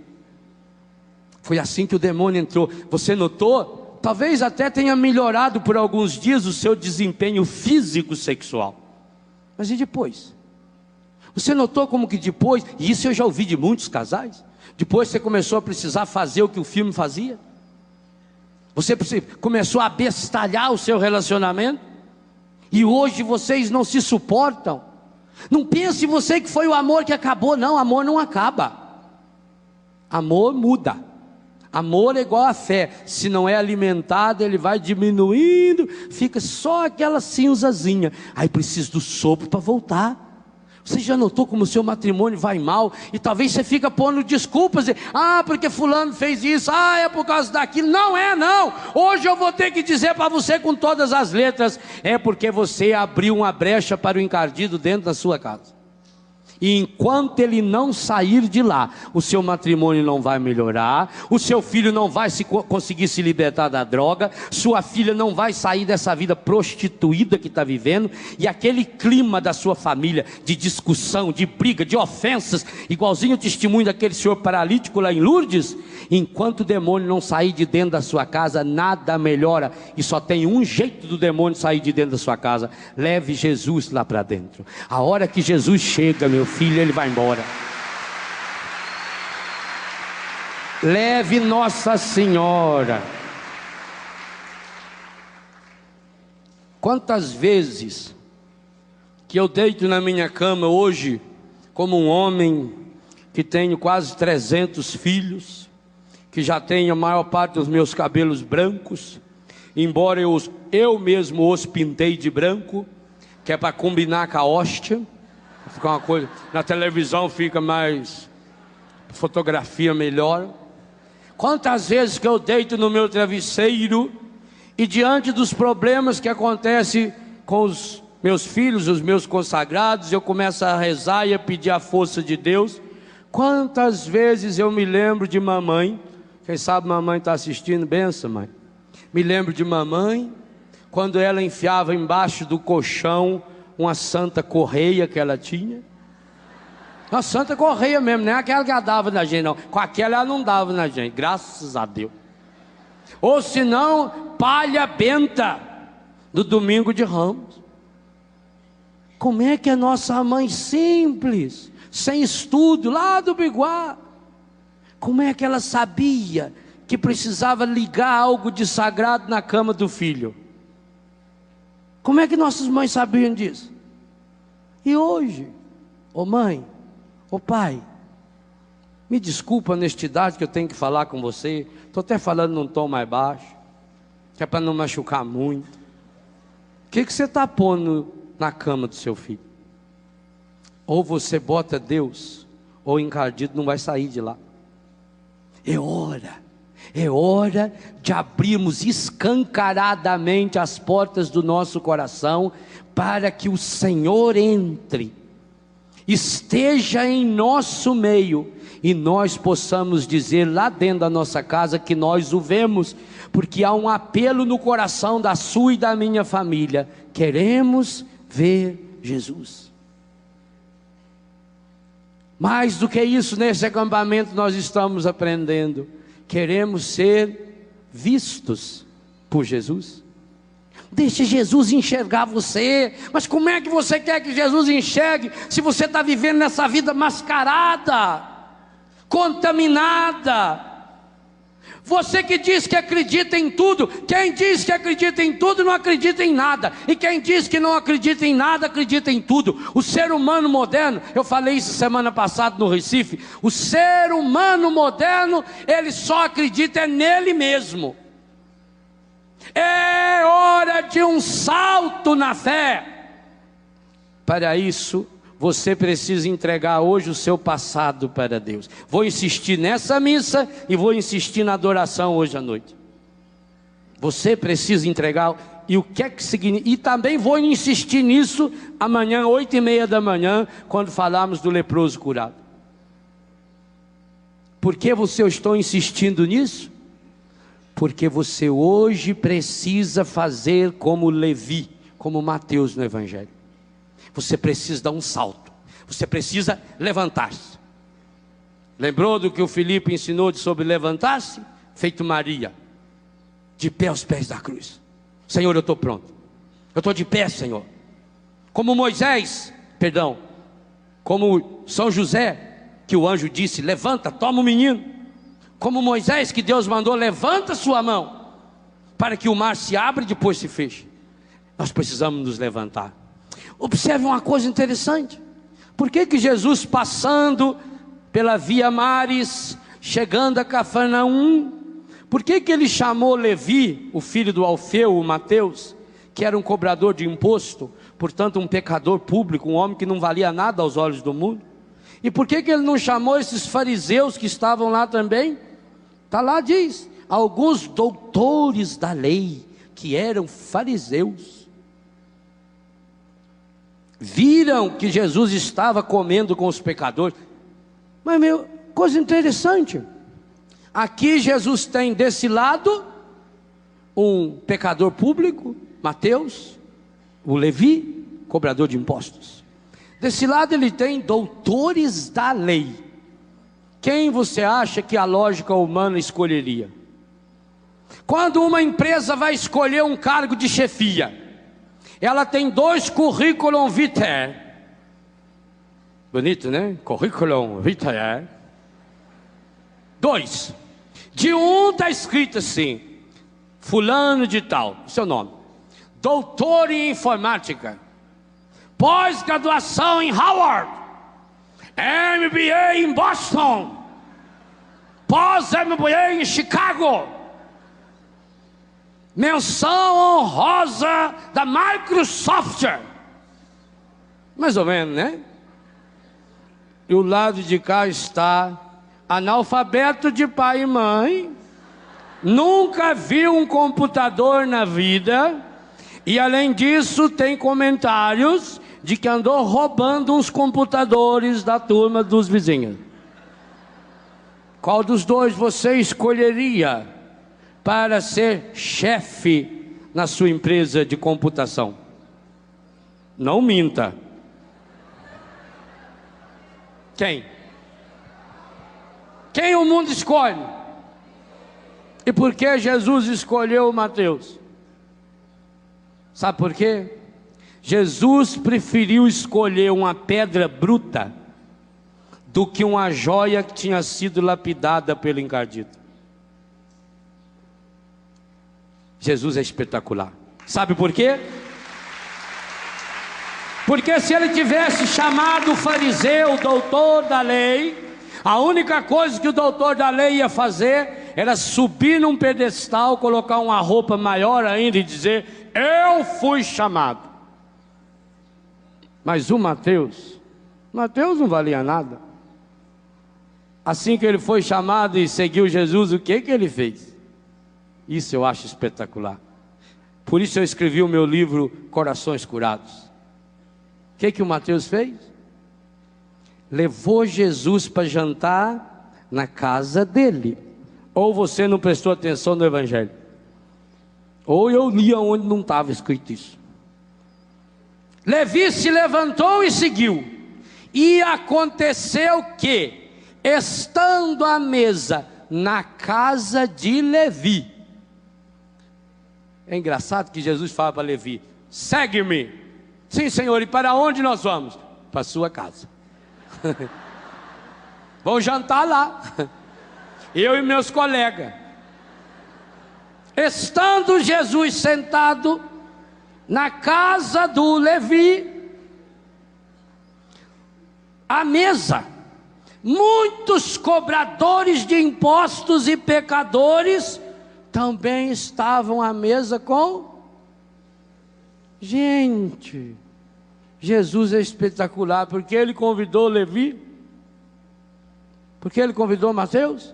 Foi assim que o demônio entrou. Você notou? Talvez até tenha melhorado por alguns dias o seu desempenho físico sexual, mas e depois? Você notou como que depois, e isso eu já ouvi de muitos casais, depois você começou a precisar fazer o que o filme fazia? Você começou a abestalhar o seu relacionamento? E hoje vocês não se suportam? Não pense você que foi o amor que acabou. Não, amor não acaba. Amor muda. Amor é igual a fé. Se não é alimentado, ele vai diminuindo, fica só aquela cinzazinha. Aí precisa do sopro para voltar. Você já notou como o seu matrimônio vai mal? E talvez você fica pondo desculpas, porque fulano fez isso, é por causa daquilo. Não é não, hoje eu vou ter que dizer para você com todas as letras, é porque você abriu uma brecha para o encardido dentro da sua casa. E enquanto ele não sair de lá, o seu matrimônio não vai melhorar, o seu filho não vai conseguir se libertar da droga, sua filha não vai sair dessa vida prostituída que está vivendo, e aquele clima da sua família, de discussão, de briga, de ofensas, igualzinho o testemunho daquele senhor paralítico lá em Lourdes, enquanto o demônio não sair de dentro da sua casa, nada melhora, e só tem um jeito do demônio sair de dentro da sua casa: leve Jesus lá para dentro. A hora que Jesus chega, meu filho, ele vai embora. Leve Nossa Senhora. Quantas vezes que eu deito na minha cama hoje, como um homem que tenho quase 300 filhos, que já tenho a maior parte dos meus cabelos brancos, embora eu mesmo os pintei de branco, que é para combinar com a hóstia. Fica uma coisa, na televisão fica mais, fotografia melhor. Quantas vezes que eu deito no meu travesseiro e diante dos problemas que acontecem com os meus filhos, os meus consagrados, eu começo a rezar e a pedir a força de Deus. Quantas vezes eu me lembro de mamãe, quem sabe mamãe está assistindo, benção mãe. Me lembro de mamãe, quando ela enfiava embaixo do colchão uma santa correia que ela tinha. Uma santa correia mesmo, não é aquela que ela dava na gente não. Com aquela ela não dava na gente, graças a Deus. Ou senão, palha benta do domingo de Ramos. Como é que a nossa mãe simples, sem estudo, lá do Biguá, como é que ela sabia que precisava ligar algo de sagrado na cama do filho? Como é que nossas mães sabiam disso? E hoje, ô mãe, ô pai, me desculpa a honestidade que eu tenho que falar com você, estou até falando num tom mais baixo, que é para não machucar muito. O que você está pondo na cama do seu filho? Ou você bota Deus, ou o encardido não vai sair de lá. É hora de abrirmos escancaradamente as portas do nosso coração, para que o Senhor entre, esteja em nosso meio, e nós possamos dizer lá dentro da nossa casa que nós o vemos, porque há um apelo no coração da sua e da minha família: queremos ver Jesus. Mais do que isso, nesse acampamento nós estamos aprendendo: queremos ser vistos por Jesus. Deixe Jesus enxergar você. Mas como é que você quer que Jesus enxergue se você está vivendo nessa vida mascarada, contaminada? Você que diz que acredita em tudo, quem diz que acredita em tudo não acredita em nada, e quem diz que não acredita em nada, acredita em tudo. O ser humano moderno, eu falei isso semana passada no Recife, o ser humano moderno, ele só acredita nele mesmo. É hora de que um salto na fé. Para isso, você precisa entregar hoje o seu passado para Deus. Vou insistir nessa missa e vou insistir na adoração hoje à noite. Você precisa entregar. E o que é que significa? E também vou insistir nisso amanhã, 8h30 da manhã, quando falarmos do leproso curado. Por que eu estou insistindo nisso? Porque você hoje precisa fazer como Levi, como Mateus no Evangelho. Você precisa dar um salto. Você precisa levantar-se. Lembrou do que o Filipe ensinou sobre levantar-se? Feito Maria, de pé aos pés da cruz. Senhor, eu estou pronto. Eu estou de pé, Senhor. Como Moisés, como São José, que o anjo disse, levanta, toma o menino. Como Moisés, que Deus mandou, levanta sua mão, para que o mar se abra e depois se feche. Nós precisamos nos levantar. Observe uma coisa interessante. Por que Jesus, passando pela Via Maris, chegando a Cafarnaum, por que ele chamou Levi, o filho do Alfeu, o Mateus, que era um cobrador de imposto, portanto um pecador público, um homem que não valia nada aos olhos do mundo? E por que ele não chamou esses fariseus que estavam lá também? Está lá, diz, alguns doutores da lei, que eram fariseus, viram que Jesus estava comendo com os pecadores. Mas coisa interessante, aqui Jesus tem desse lado um pecador público, Mateus, o Levi, cobrador de impostos. Desse lado ele tem doutores da lei. Quem você acha que a lógica humana escolheria? Quando uma empresa vai escolher um cargo de chefia, ela tem 2 currículum vitae. Bonito, né? Currículum vitae. 2. De um está escrito assim, fulano de tal, seu nome, doutor em informática, pós-graduação em Harvard, MBA em Boston, pós-MBA em Chicago, menção honrosa da Microsoft. Mais ou menos, né? E o lado de cá está analfabeto de pai e mãe, nunca viu um computador na vida, e além disso tem comentários de que andou roubando uns computadores da turma dos vizinhos. Qual dos dois você escolheria para ser chefe na sua empresa de computação? Não minta. Quem? Quem o mundo escolhe? E por que Jesus escolheu Mateus? Sabe por quê? Jesus preferiu escolher uma pedra bruta do que uma joia que tinha sido lapidada pelo encardido. Jesus é espetacular. Sabe por quê? Porque se ele tivesse chamado o fariseu, doutor da lei, a única coisa que o doutor da lei ia fazer era subir num pedestal, colocar uma roupa maior ainda e dizer, eu fui chamado. Mas o Mateus não valia nada. Assim que ele foi chamado e seguiu Jesus, o que ele fez? Isso eu acho espetacular. Por isso eu escrevi o meu livro Corações Curados. O que o Mateus fez? Levou Jesus para jantar na casa dele. Ou você não prestou atenção no Evangelho, ou eu li onde não estava escrito isso. Levi se levantou e seguiu. E aconteceu que, estando à mesa na casa de Levi, é engraçado que Jesus fala para Levi, segue-me. Sim, Senhor, e para onde nós vamos? Para a sua casa. Vou jantar lá, eu e meus colegas. Estando Jesus sentado na casa do Levi, à mesa, muitos cobradores de impostos e pecadores também estavam à mesa com Gente, Jesus é espetacular, porque ele convidou Levi, porque ele convidou Mateus,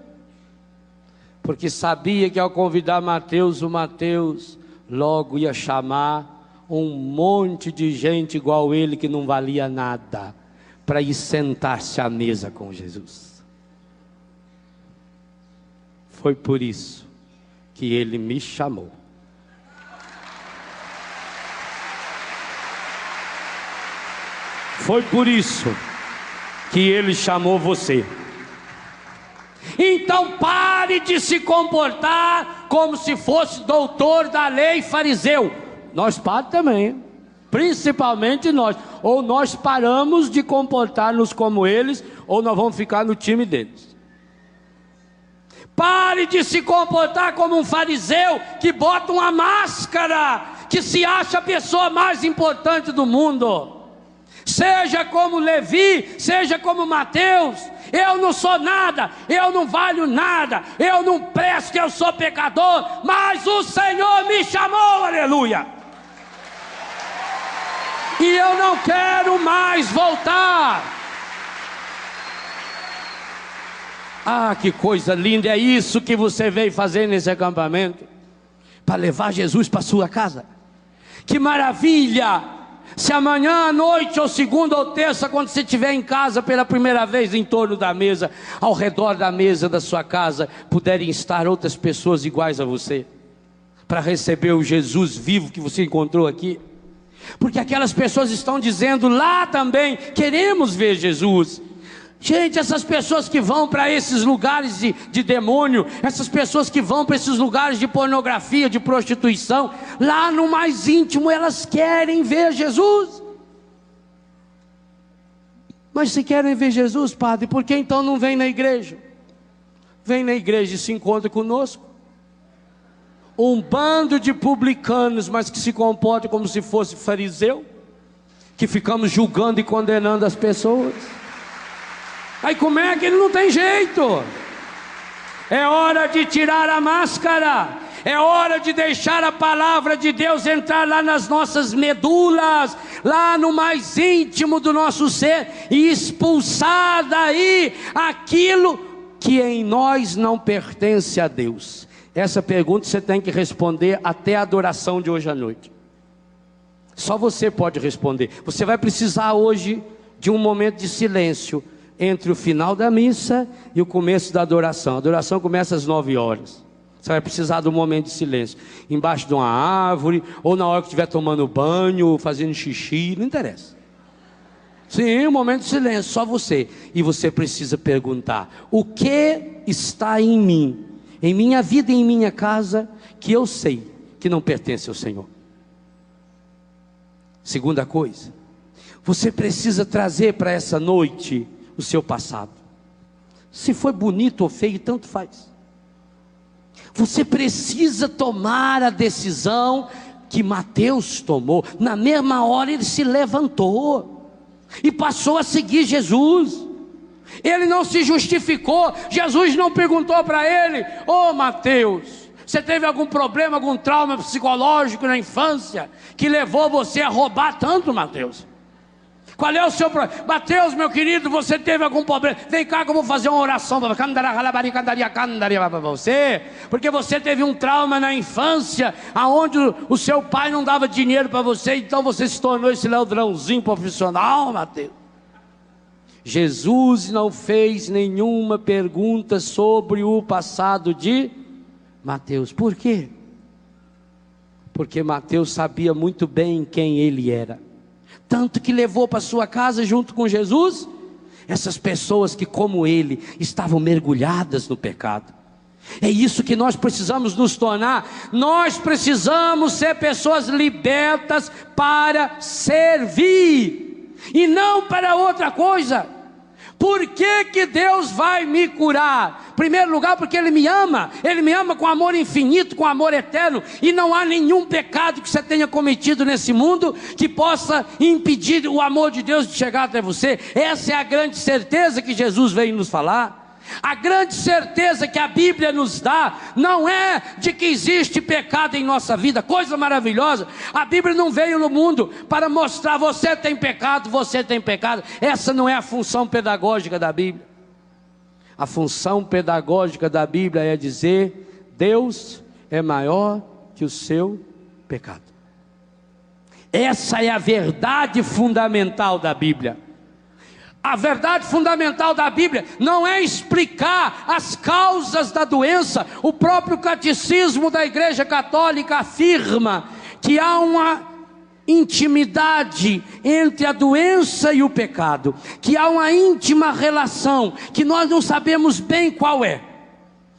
porque sabia que ao convidar Mateus, o Mateus logo ia chamar um monte de gente igual ele que não valia nada, para ir sentar-se à mesa com Jesus. Foi por isso que ele me chamou. Foi por isso que ele chamou você. Então pare de se comportar como se fosse doutor da lei, fariseu. Nós paramos também, hein? Principalmente nós. Ou nós paramos de comportar-nos como eles, ou nós vamos ficar no time deles. Pare de se comportar como um fariseu que bota uma máscara, que se acha a pessoa mais importante do mundo. Seja como Levi, seja como Mateus. Eu não sou nada, eu não valho nada, eu não presto, eu sou pecador, mas o Senhor me chamou, aleluia. E eu não quero mais voltar. Ah, que coisa linda, é isso que você veio fazer nesse acampamento, para levar Jesus para sua casa. Que maravilha! Se amanhã à noite, ou segunda ou terça, quando você estiver em casa pela primeira vez, em torno da mesa, ao redor da mesa da sua casa, puderem estar outras pessoas iguais a você, para receber o Jesus vivo que você encontrou aqui. Porque aquelas pessoas estão dizendo lá também: queremos ver Jesus. Gente, essas pessoas que vão para esses lugares de demônio, essas pessoas que vão para esses lugares de pornografia, de prostituição, lá no mais íntimo elas querem ver Jesus. Mas se querem ver Jesus, padre, por que então não vem na igreja? Vem na igreja e se encontra conosco. Um bando de publicanos, mas que se comporta como se fosse fariseu, que ficamos julgando e condenando as pessoas. Aí como é que ele não tem jeito? É hora de tirar a máscara. É hora de deixar a palavra de Deus entrar lá nas nossas medulas, lá no mais íntimo do nosso ser, e expulsar daí aquilo que em nós não pertence a Deus. Essa pergunta você tem que responder até a adoração de hoje à noite. Só você pode responder. Você vai precisar hoje de um momento de silêncio entre o final da missa e o começo da adoração. A adoração começa às 9 horas. Você vai precisar de um momento de silêncio, embaixo de uma árvore, ou na hora que estiver tomando banho, fazendo xixi, não interessa. Sim, um momento de silêncio, só você. E você precisa perguntar: o que está em mim, em minha vida e em minha casa, que eu sei que não pertence ao Senhor? Segunda coisa, você precisa trazer para essa noite o seu passado. Se foi bonito ou feio, tanto faz. Você precisa tomar a decisão que Mateus tomou. Na mesma hora ele se levantou e passou a seguir Jesus. Ele não se justificou. Jesus não perguntou para ele: ô Mateus, você teve algum problema, algum trauma psicológico na infância que levou você a roubar tanto, Mateus? Qual é o seu problema? Mateus, meu querido, você teve algum problema? Vem cá que eu vou fazer uma oração para você, porque você teve um trauma na infância, aonde o seu pai não dava dinheiro para você, então você se tornou esse ladrãozinho profissional, Mateus. Jesus não fez nenhuma pergunta sobre o passado de Mateus. Por quê? Porque Mateus sabia muito bem quem ele era. Tanto que levou para sua casa junto com Jesus essas pessoas que, como ele, estavam mergulhadas no pecado. É isso que nós precisamos nos tornar. Nós precisamos ser pessoas libertas para servir e não para outra coisa. Por que que Deus vai me curar? Em primeiro lugar, porque Ele me ama com amor infinito, com amor eterno, e não há nenhum pecado que você tenha cometido nesse mundo que possa impedir o amor de Deus de chegar até você. Essa é a grande certeza que Jesus veio nos falar. A grande certeza que a Bíblia nos dá não é de que existe pecado em nossa vida, coisa maravilhosa. A Bíblia não veio no mundo para mostrar você tem pecado, você tem pecado. Essa não é a função pedagógica da Bíblia. A função pedagógica da Bíblia é dizer: Deus é maior que o seu pecado. Essa é a verdade fundamental da Bíblia. A verdade fundamental da Bíblia não é explicar as causas da doença. O próprio catecismo da Igreja Católica afirma que há uma intimidade entre a doença e o pecado, que há uma íntima relação, que nós não sabemos bem qual é.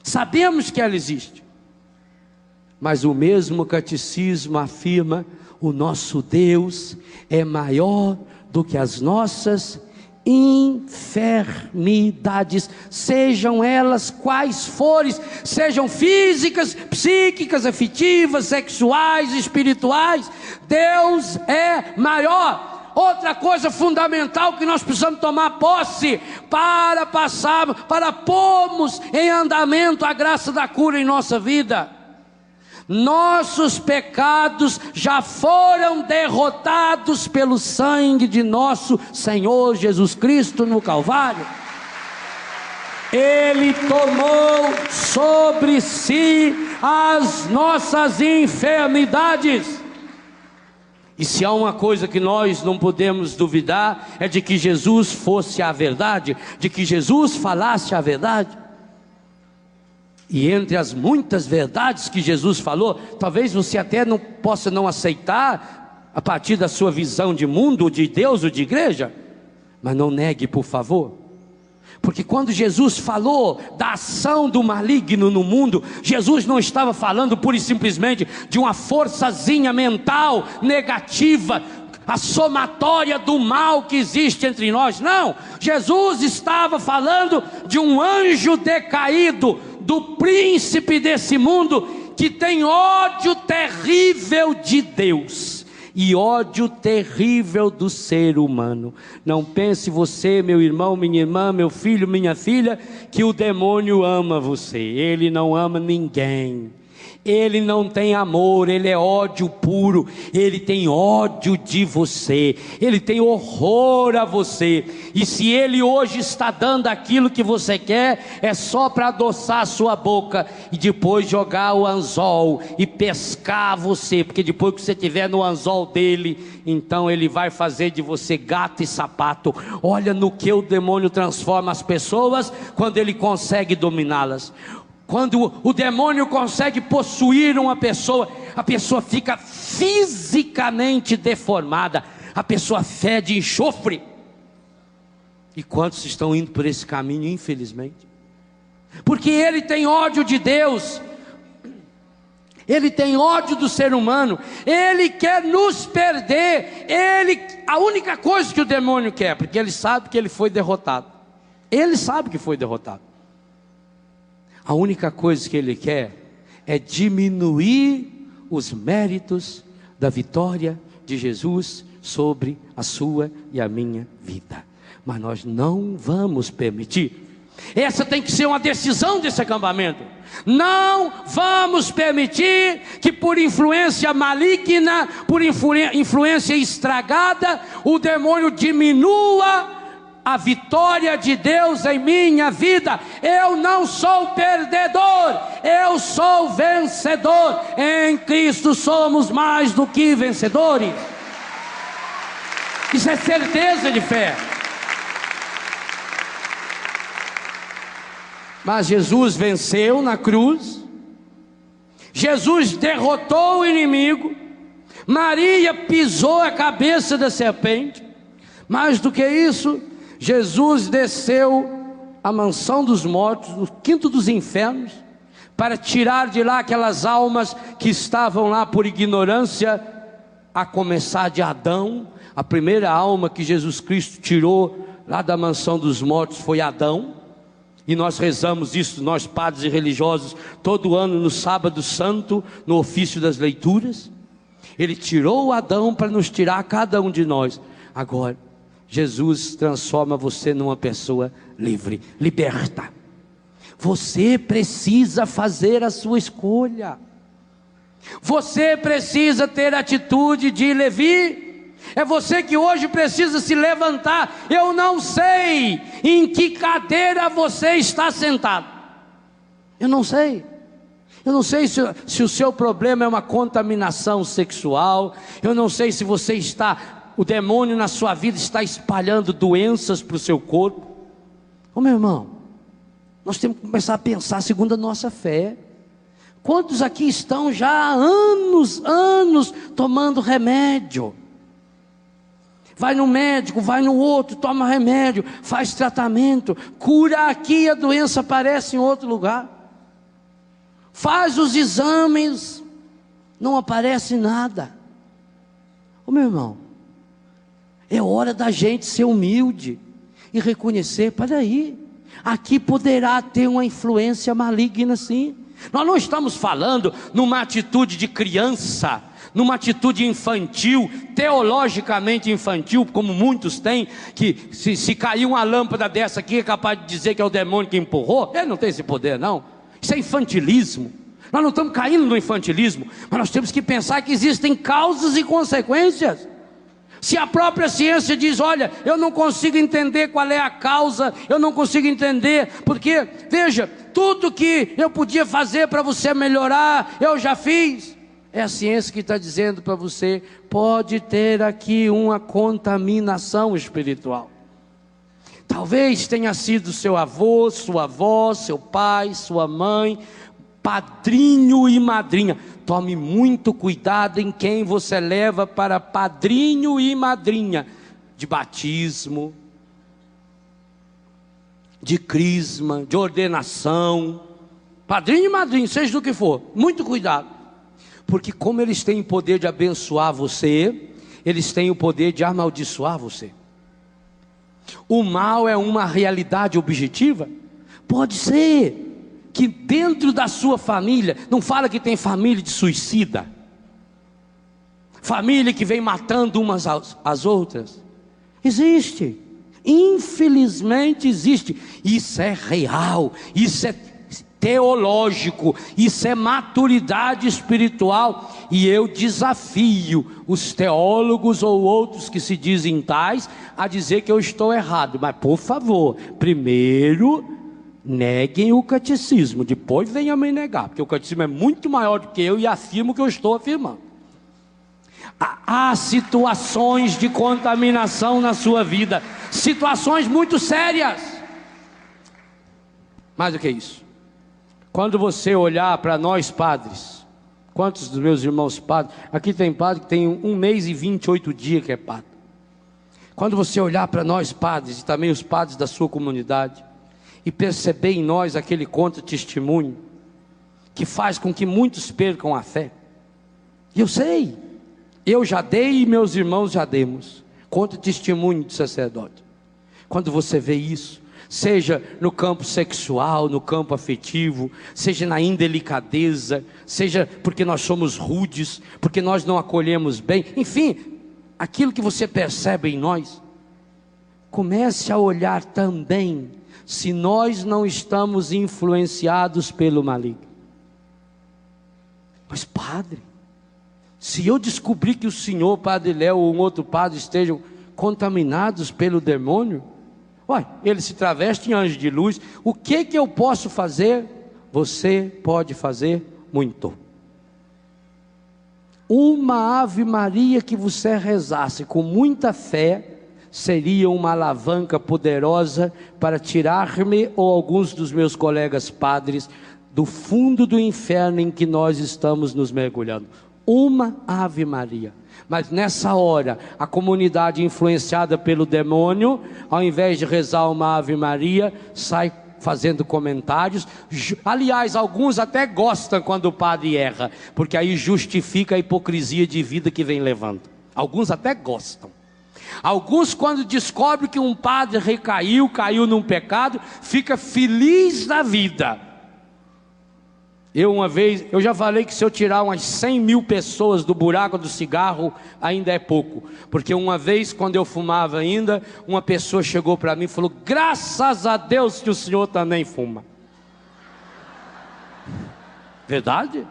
Sabemos que ela existe, mas o mesmo catecismo afirma: o nosso Deus é maior do que as nossas enfermidades, sejam elas quais forem, sejam físicas, psíquicas, afetivas, sexuais, espirituais. Deus é maior. Outra coisa fundamental que nós precisamos tomar posse para pormos em andamento a graça da cura em nossa vida: nossos pecados já foram derrotados pelo sangue de nosso Senhor Jesus Cristo no Calvário. Ele tomou sobre si as nossas enfermidades. E se há uma coisa que nós não podemos duvidar, é de que Jesus fosse a verdade, de que Jesus falasse a verdade. E entre as muitas verdades que Jesus falou, talvez você até não possa não aceitar a partir da sua visão de mundo, de Deus ou de igreja, mas não negue, por favor. Porque quando Jesus falou da ação do maligno no mundo, Jesus não estava falando pura e simplesmente de uma forçazinha mental negativa, a somatória do mal que existe entre nós. Não, Jesus estava falando de um anjo decaído, do príncipe desse mundo, que tem ódio terrível de Deus e ódio terrível do ser humano. Não pense você, meu irmão, minha irmã, meu filho, minha filha, que o demônio ama você. Ele não ama ninguém. Ele não tem amor, ele é ódio puro. Ele tem ódio de você, ele tem horror a você. E se ele hoje está dando aquilo que você quer, é só para adoçar a sua boca e depois jogar o anzol e pescar você. Porque depois que você estiver no anzol dele, então ele vai fazer de você gato e sapato. Olha no que o demônio transforma as pessoas quando ele consegue dominá-las. Quando o demônio consegue possuir uma pessoa, a pessoa fica fisicamente deformada, a pessoa fede enxofre. E quantos estão indo por esse caminho, infelizmente? Porque ele tem ódio de Deus, ele tem ódio do ser humano, ele quer nos perder. A única coisa que o demônio quer, porque ele sabe que ele foi derrotado, ele sabe que foi derrotado. A única coisa que ele quer é diminuir os méritos da vitória de Jesus sobre a sua e a minha vida. Mas nós não vamos permitir. Essa tem que ser uma decisão desse acampamento. Não vamos permitir que por influência maligna, por influência estragada, o demônio diminua a vitória de Deus em minha vida. Eu não sou perdedor, eu sou vencedor. Em Cristo somos mais do que vencedores. Isso é certeza de fé. Mas Jesus venceu na cruz, Jesus derrotou o inimigo, Maria pisou a cabeça da serpente. Mais do que isso, Jesus desceu à mansão dos mortos, no quinto dos infernos, para tirar de lá aquelas almas que estavam lá por ignorância, a começar de Adão. A primeira alma que Jesus Cristo tirou lá da mansão dos mortos foi Adão. E nós rezamos isso, nós padres e religiosos, todo ano no sábado santo, no ofício das leituras. Ele tirou Adão para nos tirar cada um de nós. Agora Jesus transforma você numa pessoa livre, liberta. Você precisa fazer a sua escolha. Você precisa ter a atitude de Levi. É você que hoje precisa se levantar. Eu não sei em que cadeira você está sentado. Eu não sei. Eu não sei se o seu problema é uma contaminação sexual. Eu não sei se você o demônio na sua vida está espalhando doenças para o seu corpo. Ô meu irmão, nós temos que começar a pensar segundo a nossa fé. Quantos aqui estão já há anos tomando remédio? Vai no médico, vai no outro, toma remédio, faz tratamento, cura aqui, a doença aparece em outro lugar. Faz os exames, não aparece nada. Ô meu irmão, é hora da gente ser humilde e reconhecer, peraí, aqui poderá ter uma influência maligna sim. Nós não estamos falando numa atitude de criança, numa atitude infantil, teologicamente infantil, como muitos têm, que se cair uma lâmpada dessa aqui é capaz de dizer que é o demônio que empurrou. Ele não tem esse poder não, isso é infantilismo. Nós não estamos caindo no infantilismo, mas nós temos que pensar que existem causas e consequências. Se a própria ciência diz, olha, eu não consigo entender qual é a causa, eu não consigo entender, porque, veja, tudo que eu podia fazer para você melhorar, eu já fiz. É a ciência que está dizendo para você, pode ter aqui uma contaminação espiritual. Talvez tenha sido seu avô, sua avó, seu pai, sua mãe, padrinho e madrinha. Tome muito cuidado em quem você leva para padrinho e madrinha de batismo, de crisma, de ordenação. Padrinho e madrinha, seja do que for, muito cuidado, porque como eles têm o poder de abençoar você, eles têm o poder de amaldiçoar você. O mal é uma realidade objetiva? Pode ser que dentro da sua família, não fala que tem família de suicida, família que vem matando umas às outras, existe, infelizmente existe, isso é real, isso é teológico, isso é maturidade espiritual, e eu desafio os teólogos ou outros que se dizem tais, a dizer que eu estou errado, mas por favor, primeiro neguem o catecismo, depois venham me negar, porque o catecismo é muito maior do que eu e afirmo o que eu estou afirmando. Há situações de contaminação na sua vida, situações muito sérias. Mais do que isso, quando você olhar para nós padres, quantos dos meus irmãos padres, aqui tem padre que tem 1 mês e 28 dias que é padre. Quando você olhar para nós padres e também os padres da sua comunidade, e perceber em nós aquele contra-testemunho que faz com que muitos percam a fé. Eu sei, eu já dei e meus irmãos já demos contra-testemunho de sacerdote. Quando você vê isso, seja no campo sexual, no campo afetivo, seja na indelicadeza, seja porque nós somos rudes, porque nós não acolhemos bem, enfim, aquilo que você percebe em nós, comece a olhar também se nós não estamos influenciados pelo maligno. Mas padre, se eu descobrir que o senhor, padre Léo, ou um outro padre estejam contaminados pelo demônio, ele se traveste em anjo de luz, o que eu posso fazer? Você pode fazer muito. Uma Ave Maria que você rezasse com muita fé, seria uma alavanca poderosa para tirar-me ou alguns dos meus colegas padres do fundo do inferno em que nós estamos nos mergulhando. Uma Ave Maria. Mas nessa hora, a comunidade influenciada pelo demônio, ao invés de rezar uma Ave Maria, sai fazendo comentários. Aliás, alguns até gostam quando o padre erra, porque aí justifica a hipocrisia de vida que vem levando. Alguns até gostam. Alguns, quando descobrem que um padre caiu num pecado, fica feliz da vida. Uma vez, eu já falei que se eu tirar umas 100 mil pessoas do buraco do cigarro, ainda é pouco. Porque uma vez, quando eu fumava ainda, uma pessoa chegou para mim e falou: graças a Deus que o senhor também fuma. Verdade?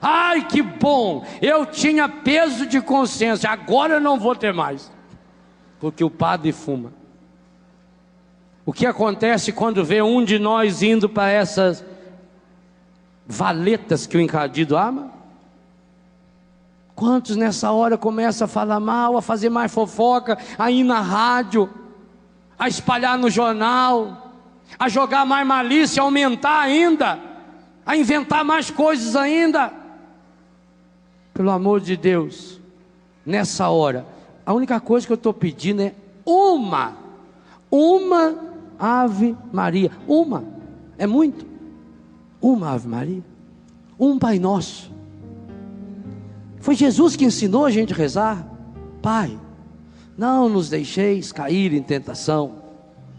Ai, que bom, eu tinha peso de consciência, agora eu não vou ter mais, porque o padre fuma. O que acontece quando vê um de nós indo para essas valetas que o encardido ama? Quantos nessa hora começam a falar mal, a fazer mais fofoca, a ir na rádio, a espalhar no jornal, a jogar mais malícia, a aumentar ainda, a inventar mais coisas ainda? Pelo amor de Deus, nessa hora, a única coisa que eu estou pedindo é uma Ave Maria. Uma, é muito. Uma Ave Maria, um Pai Nosso. Foi Jesus que ensinou a gente a rezar. Pai, não nos deixeis cair em tentação,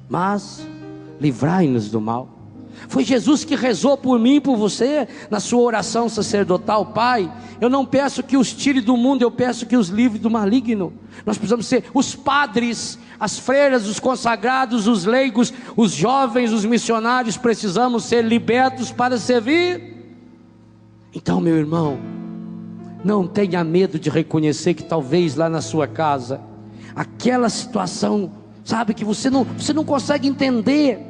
mas livrai-nos do mal. Foi Jesus que rezou por mim e por você na sua oração sacerdotal. Pai, eu não peço que os tire do mundo, eu peço que os livre do maligno. Nós precisamos ser os padres, as freiras, os consagrados, os leigos, os jovens, os missionários, precisamos ser libertos para servir. Então, meu irmão, não tenha medo de reconhecer que talvez lá na sua casa, aquela situação, sabe, que você não consegue entender.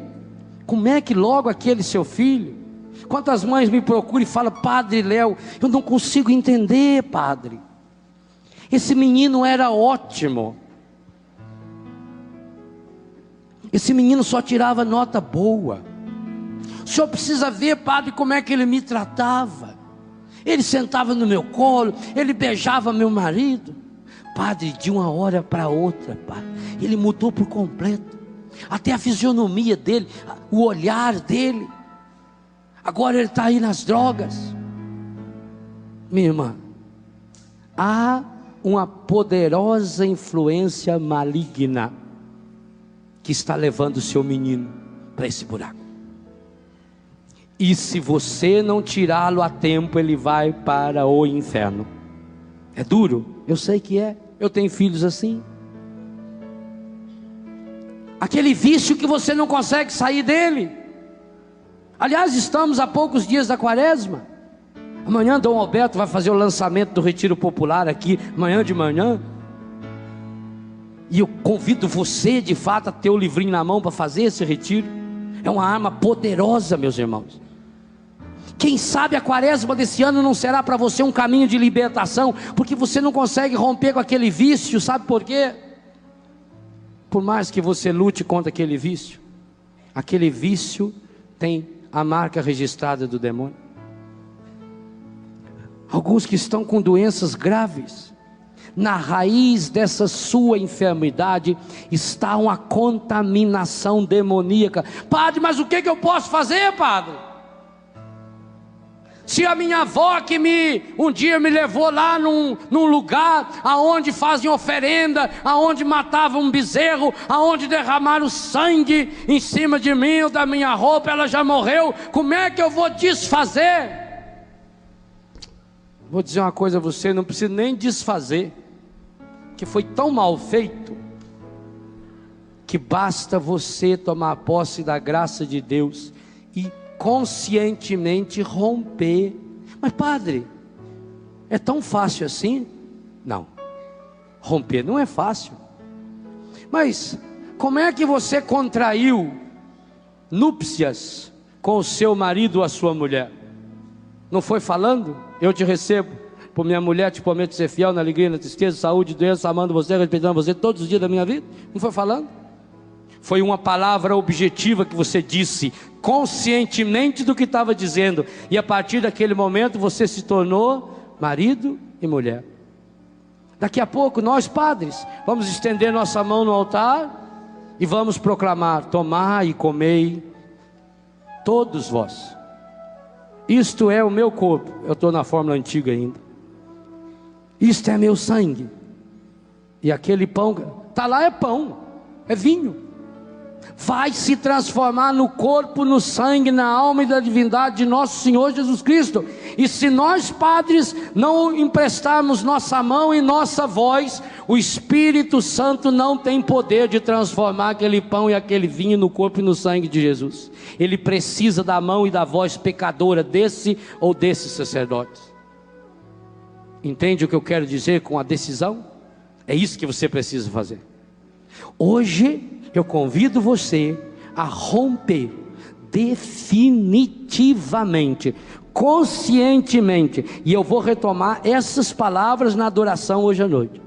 Como é que logo aquele seu filho? Quantas mães me procuram e falam: Padre Léo, eu não consigo entender, padre. Esse menino era ótimo. Esse menino só tirava nota boa. O senhor precisa ver, padre, como é que ele me tratava. Ele sentava no meu colo, ele beijava meu marido. Padre, de uma hora para outra, padre, ele mudou por completo. Até a fisionomia dele, o olhar dele. Agora ele está aí nas drogas. Minha irmã, há uma poderosa influência maligna que está levando o seu menino para esse buraco. E se você não tirá-lo a tempo, ele vai para o inferno. É duro, eu sei que é. Eu tenho filhos assim. Aquele vício que você não consegue sair dele. Aliás, estamos a poucos dias da quaresma. Amanhã Dom Alberto vai fazer o lançamento do Retiro Popular aqui, amanhã de manhã. E eu convido você de fato a ter o livrinho na mão para fazer esse retiro. É uma arma poderosa, meus irmãos. Quem sabe a quaresma desse ano não será para você um caminho de libertação, porque você não consegue romper com aquele vício. Sabe por quê? Por mais que você lute contra aquele vício tem a marca registrada do demônio. Alguns que estão com doenças graves, na raiz dessa sua enfermidade está uma contaminação demoníaca. Padre, mas o que eu posso fazer, padre? Se a minha avó que um dia me levou lá num lugar aonde fazem oferenda, aonde matavam um bezerro, aonde derramaram sangue em cima de mim ou da minha roupa, ela já morreu, como é que eu vou desfazer? Vou dizer uma coisa a você, não precisa nem desfazer, que foi tão mal feito, que basta você tomar posse da graça de Deus e conscientemente romper. Mas padre, é tão fácil assim? Não, romper não é fácil. Mas como é que você contraiu núpcias com o seu marido ou a sua mulher? Não foi falando? Eu te recebo, por minha mulher te prometo ser fiel na alegria, na tristeza, saúde, doença, amando você, respeitando você todos os dias da minha vida. Não foi falando? Foi uma palavra objetiva que você disse, conscientemente do que estava dizendo, e a partir daquele momento você se tornou marido e mulher. Daqui a pouco nós padres vamos estender nossa mão no altar e vamos proclamar: tomai e comei todos vós, isto é o meu corpo. Eu estou na fórmula antiga ainda. Isto é meu sangue. E aquele pão, está lá, é pão, é vinho. vai se transformar no corpo, no sangue, na alma e na divindade de nosso Senhor Jesus Cristo. E se nós, padres, não emprestarmos nossa mão e nossa voz, o Espírito Santo não tem poder de transformar aquele pão e aquele vinho no corpo e no sangue de Jesus. Ele precisa da mão e da voz pecadora desse ou desses sacerdotes. Entende o que eu quero dizer com a decisão? É isso que você precisa fazer. Hoje eu convido você a romper definitivamente, conscientemente, e eu vou retomar essas palavras na adoração hoje à noite.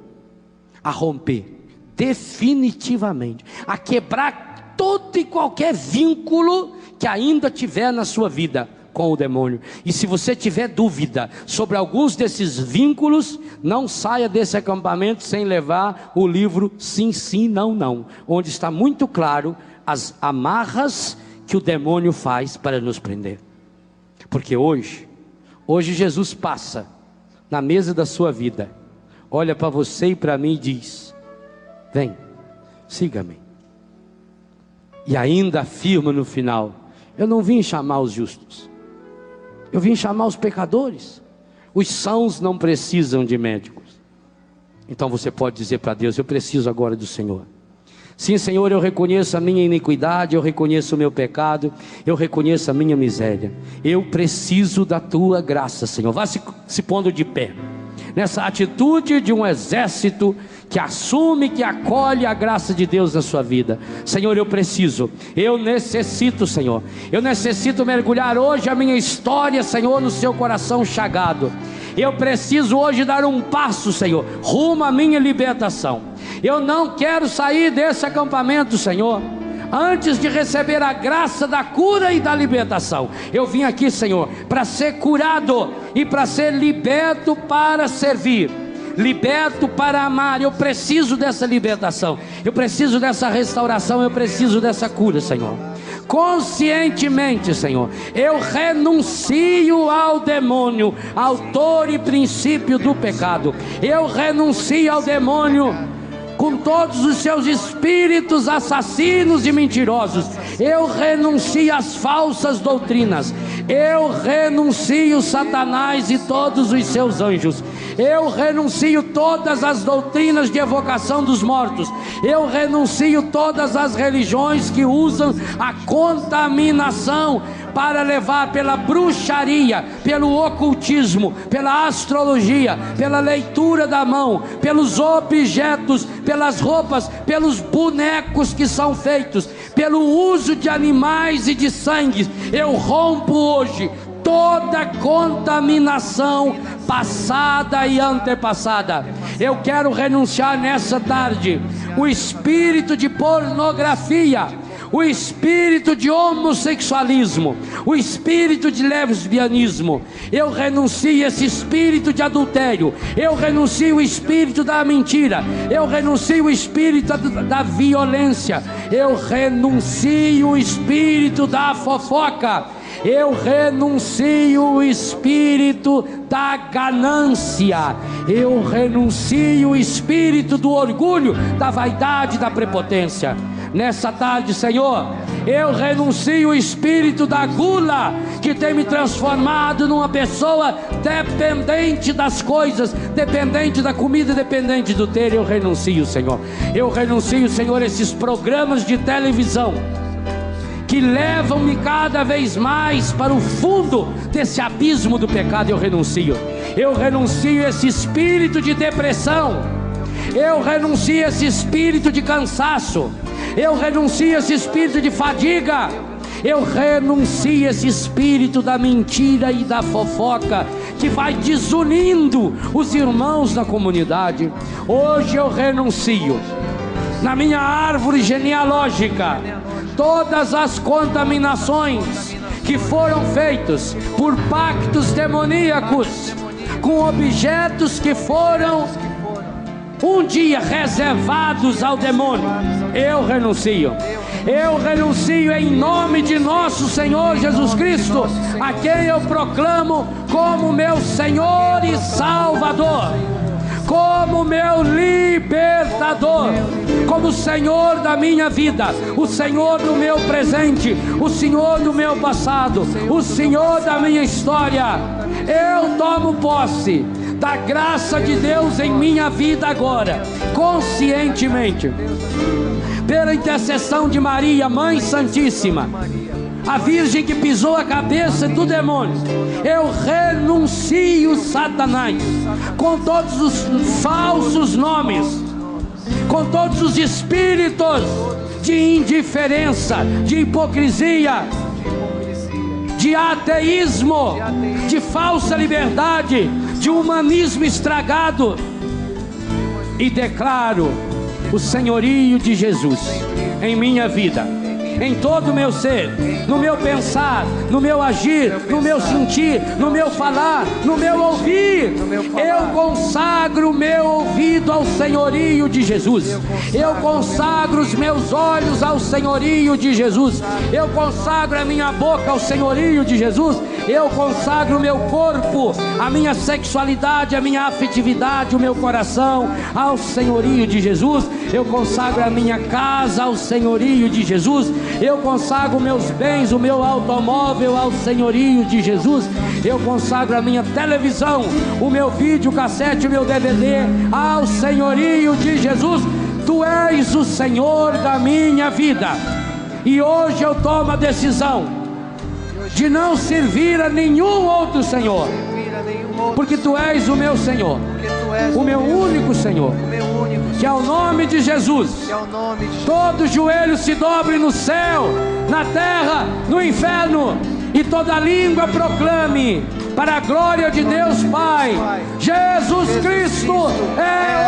A romper definitivamente, a quebrar todo e qualquer vínculo que ainda tiver na sua vida com o demônio. E se você tiver dúvida sobre alguns desses vínculos, não saia desse acampamento sem levar o livro Sim, Sim, Não, Não, onde está muito claro as amarras que o demônio faz para nos prender. Porque hoje Jesus passa na mesa da sua vida, olha para você e para mim e diz: vem, siga-me. E ainda afirma no final: eu não vim chamar os justos, eu vim chamar os pecadores. Os sãos não precisam de médicos. Então você pode dizer para Deus: eu preciso agora do Senhor. Sim, Senhor, eu reconheço a minha iniquidade, eu reconheço o meu pecado, eu reconheço a minha miséria. Eu preciso da tua graça, Senhor. Vá se pondo de pé, nessa atitude de um exército que assume, que acolhe a graça de Deus na sua vida. Senhor, eu preciso, eu necessito, Senhor, eu necessito mergulhar hoje a minha história, Senhor, no seu coração chagado. Eu preciso hoje dar um passo, Senhor, rumo à minha libertação. Eu não quero sair desse acampamento, Senhor, antes de receber a graça da cura e da libertação. Eu vim aqui, Senhor, para ser curado e para ser liberto para servir, liberto para amar. Eu preciso dessa libertação, eu preciso dessa restauração, eu preciso dessa cura, Senhor. Conscientemente, Senhor, eu renuncio ao demônio, autor e princípio do pecado. Eu renuncio ao demônio com todos os seus espíritos assassinos e mentirosos. Eu renuncio às falsas doutrinas. Eu renuncio Satanás e todos os seus anjos. Eu renuncio todas as doutrinas de evocação dos mortos. Eu renuncio todas as religiões que usam a contaminação para levar pela bruxaria, pelo ocultismo, pela astrologia, pela leitura da mão, pelos objetos, pelas roupas, pelos bonecos que são feitos, pelo uso de animais e de sangue. Eu rompo hoje toda contaminação passada e antepassada. Eu quero renunciar nessa tarde o espírito de pornografia, o espírito de homossexualismo, o espírito de lesbianismo. Eu renuncio esse espírito de adultério, eu renuncio o espírito da mentira, eu renuncio o espírito da violência, eu renuncio o espírito da fofoca, eu renuncio o espírito da ganância, eu renuncio o espírito do orgulho, da vaidade, da prepotência. Nessa tarde, Senhor, eu renuncio o espírito da gula, que tem me transformado numa pessoa dependente das coisas, dependente da comida, dependente do ter. Eu renuncio, Senhor. Eu renuncio, Senhor, esses programas de televisão que levam-me cada vez mais para o fundo desse abismo do pecado. Eu renuncio. Eu renuncio esse espírito de depressão. Eu renuncio esse espírito de cansaço. Eu renuncio esse espírito de fadiga. Eu renuncio esse espírito da mentira e da fofoca, que vai desunindo os irmãos da comunidade. Hoje eu renuncio, na minha árvore genealógica, todas as contaminações que foram feitas por pactos demoníacos com objetos que foram um dia reservados ao demônio. Eu renuncio. Eu renuncio em nome de nosso Senhor Jesus Cristo, a quem eu proclamo como meu Senhor e Salvador, como meu libertador, como Senhor da minha vida, o Senhor do meu presente, o Senhor do meu passado, o Senhor da minha história. Eu tomo posse da graça de Deus em minha vida agora, conscientemente, pela intercessão de Maria, Mãe Santíssima, a Virgem que pisou a cabeça do demônio. Eu renuncio Satanás com todos os falsos nomes, com todos os espíritos de indiferença, de hipocrisia, de ateísmo, de falsa liberdade, de humanismo estragado, e declaro o senhorio de Jesus em minha vida, em todo o meu ser, no meu pensar, no meu agir, no meu sentir, no meu falar, no meu ouvir. Eu consagro o meu ouvido ao senhorio de Jesus, eu consagro os meus olhos ao senhorio de Jesus, eu consagro a minha boca ao senhorio de Jesus, eu consagro o meu corpo, a minha sexualidade, a minha afetividade, o meu coração ao senhorio de Jesus. Eu consagro a minha casa ao senhorio de Jesus, eu consagro meus bens, o meu automóvel ao senhorio de Jesus, eu consagro a minha televisão, o meu videocassete, o meu DVD ao senhorio de Jesus. Tu és o Senhor da minha vida, e hoje eu tomo a decisão de não servir a nenhum outro Senhor, porque Tu és o meu Senhor, o meu único Senhor. Que ao nome de Jesus todo joelho se dobre no céu, na terra, no inferno, e toda língua proclame para a glória de Deus Pai: Jesus Cristo é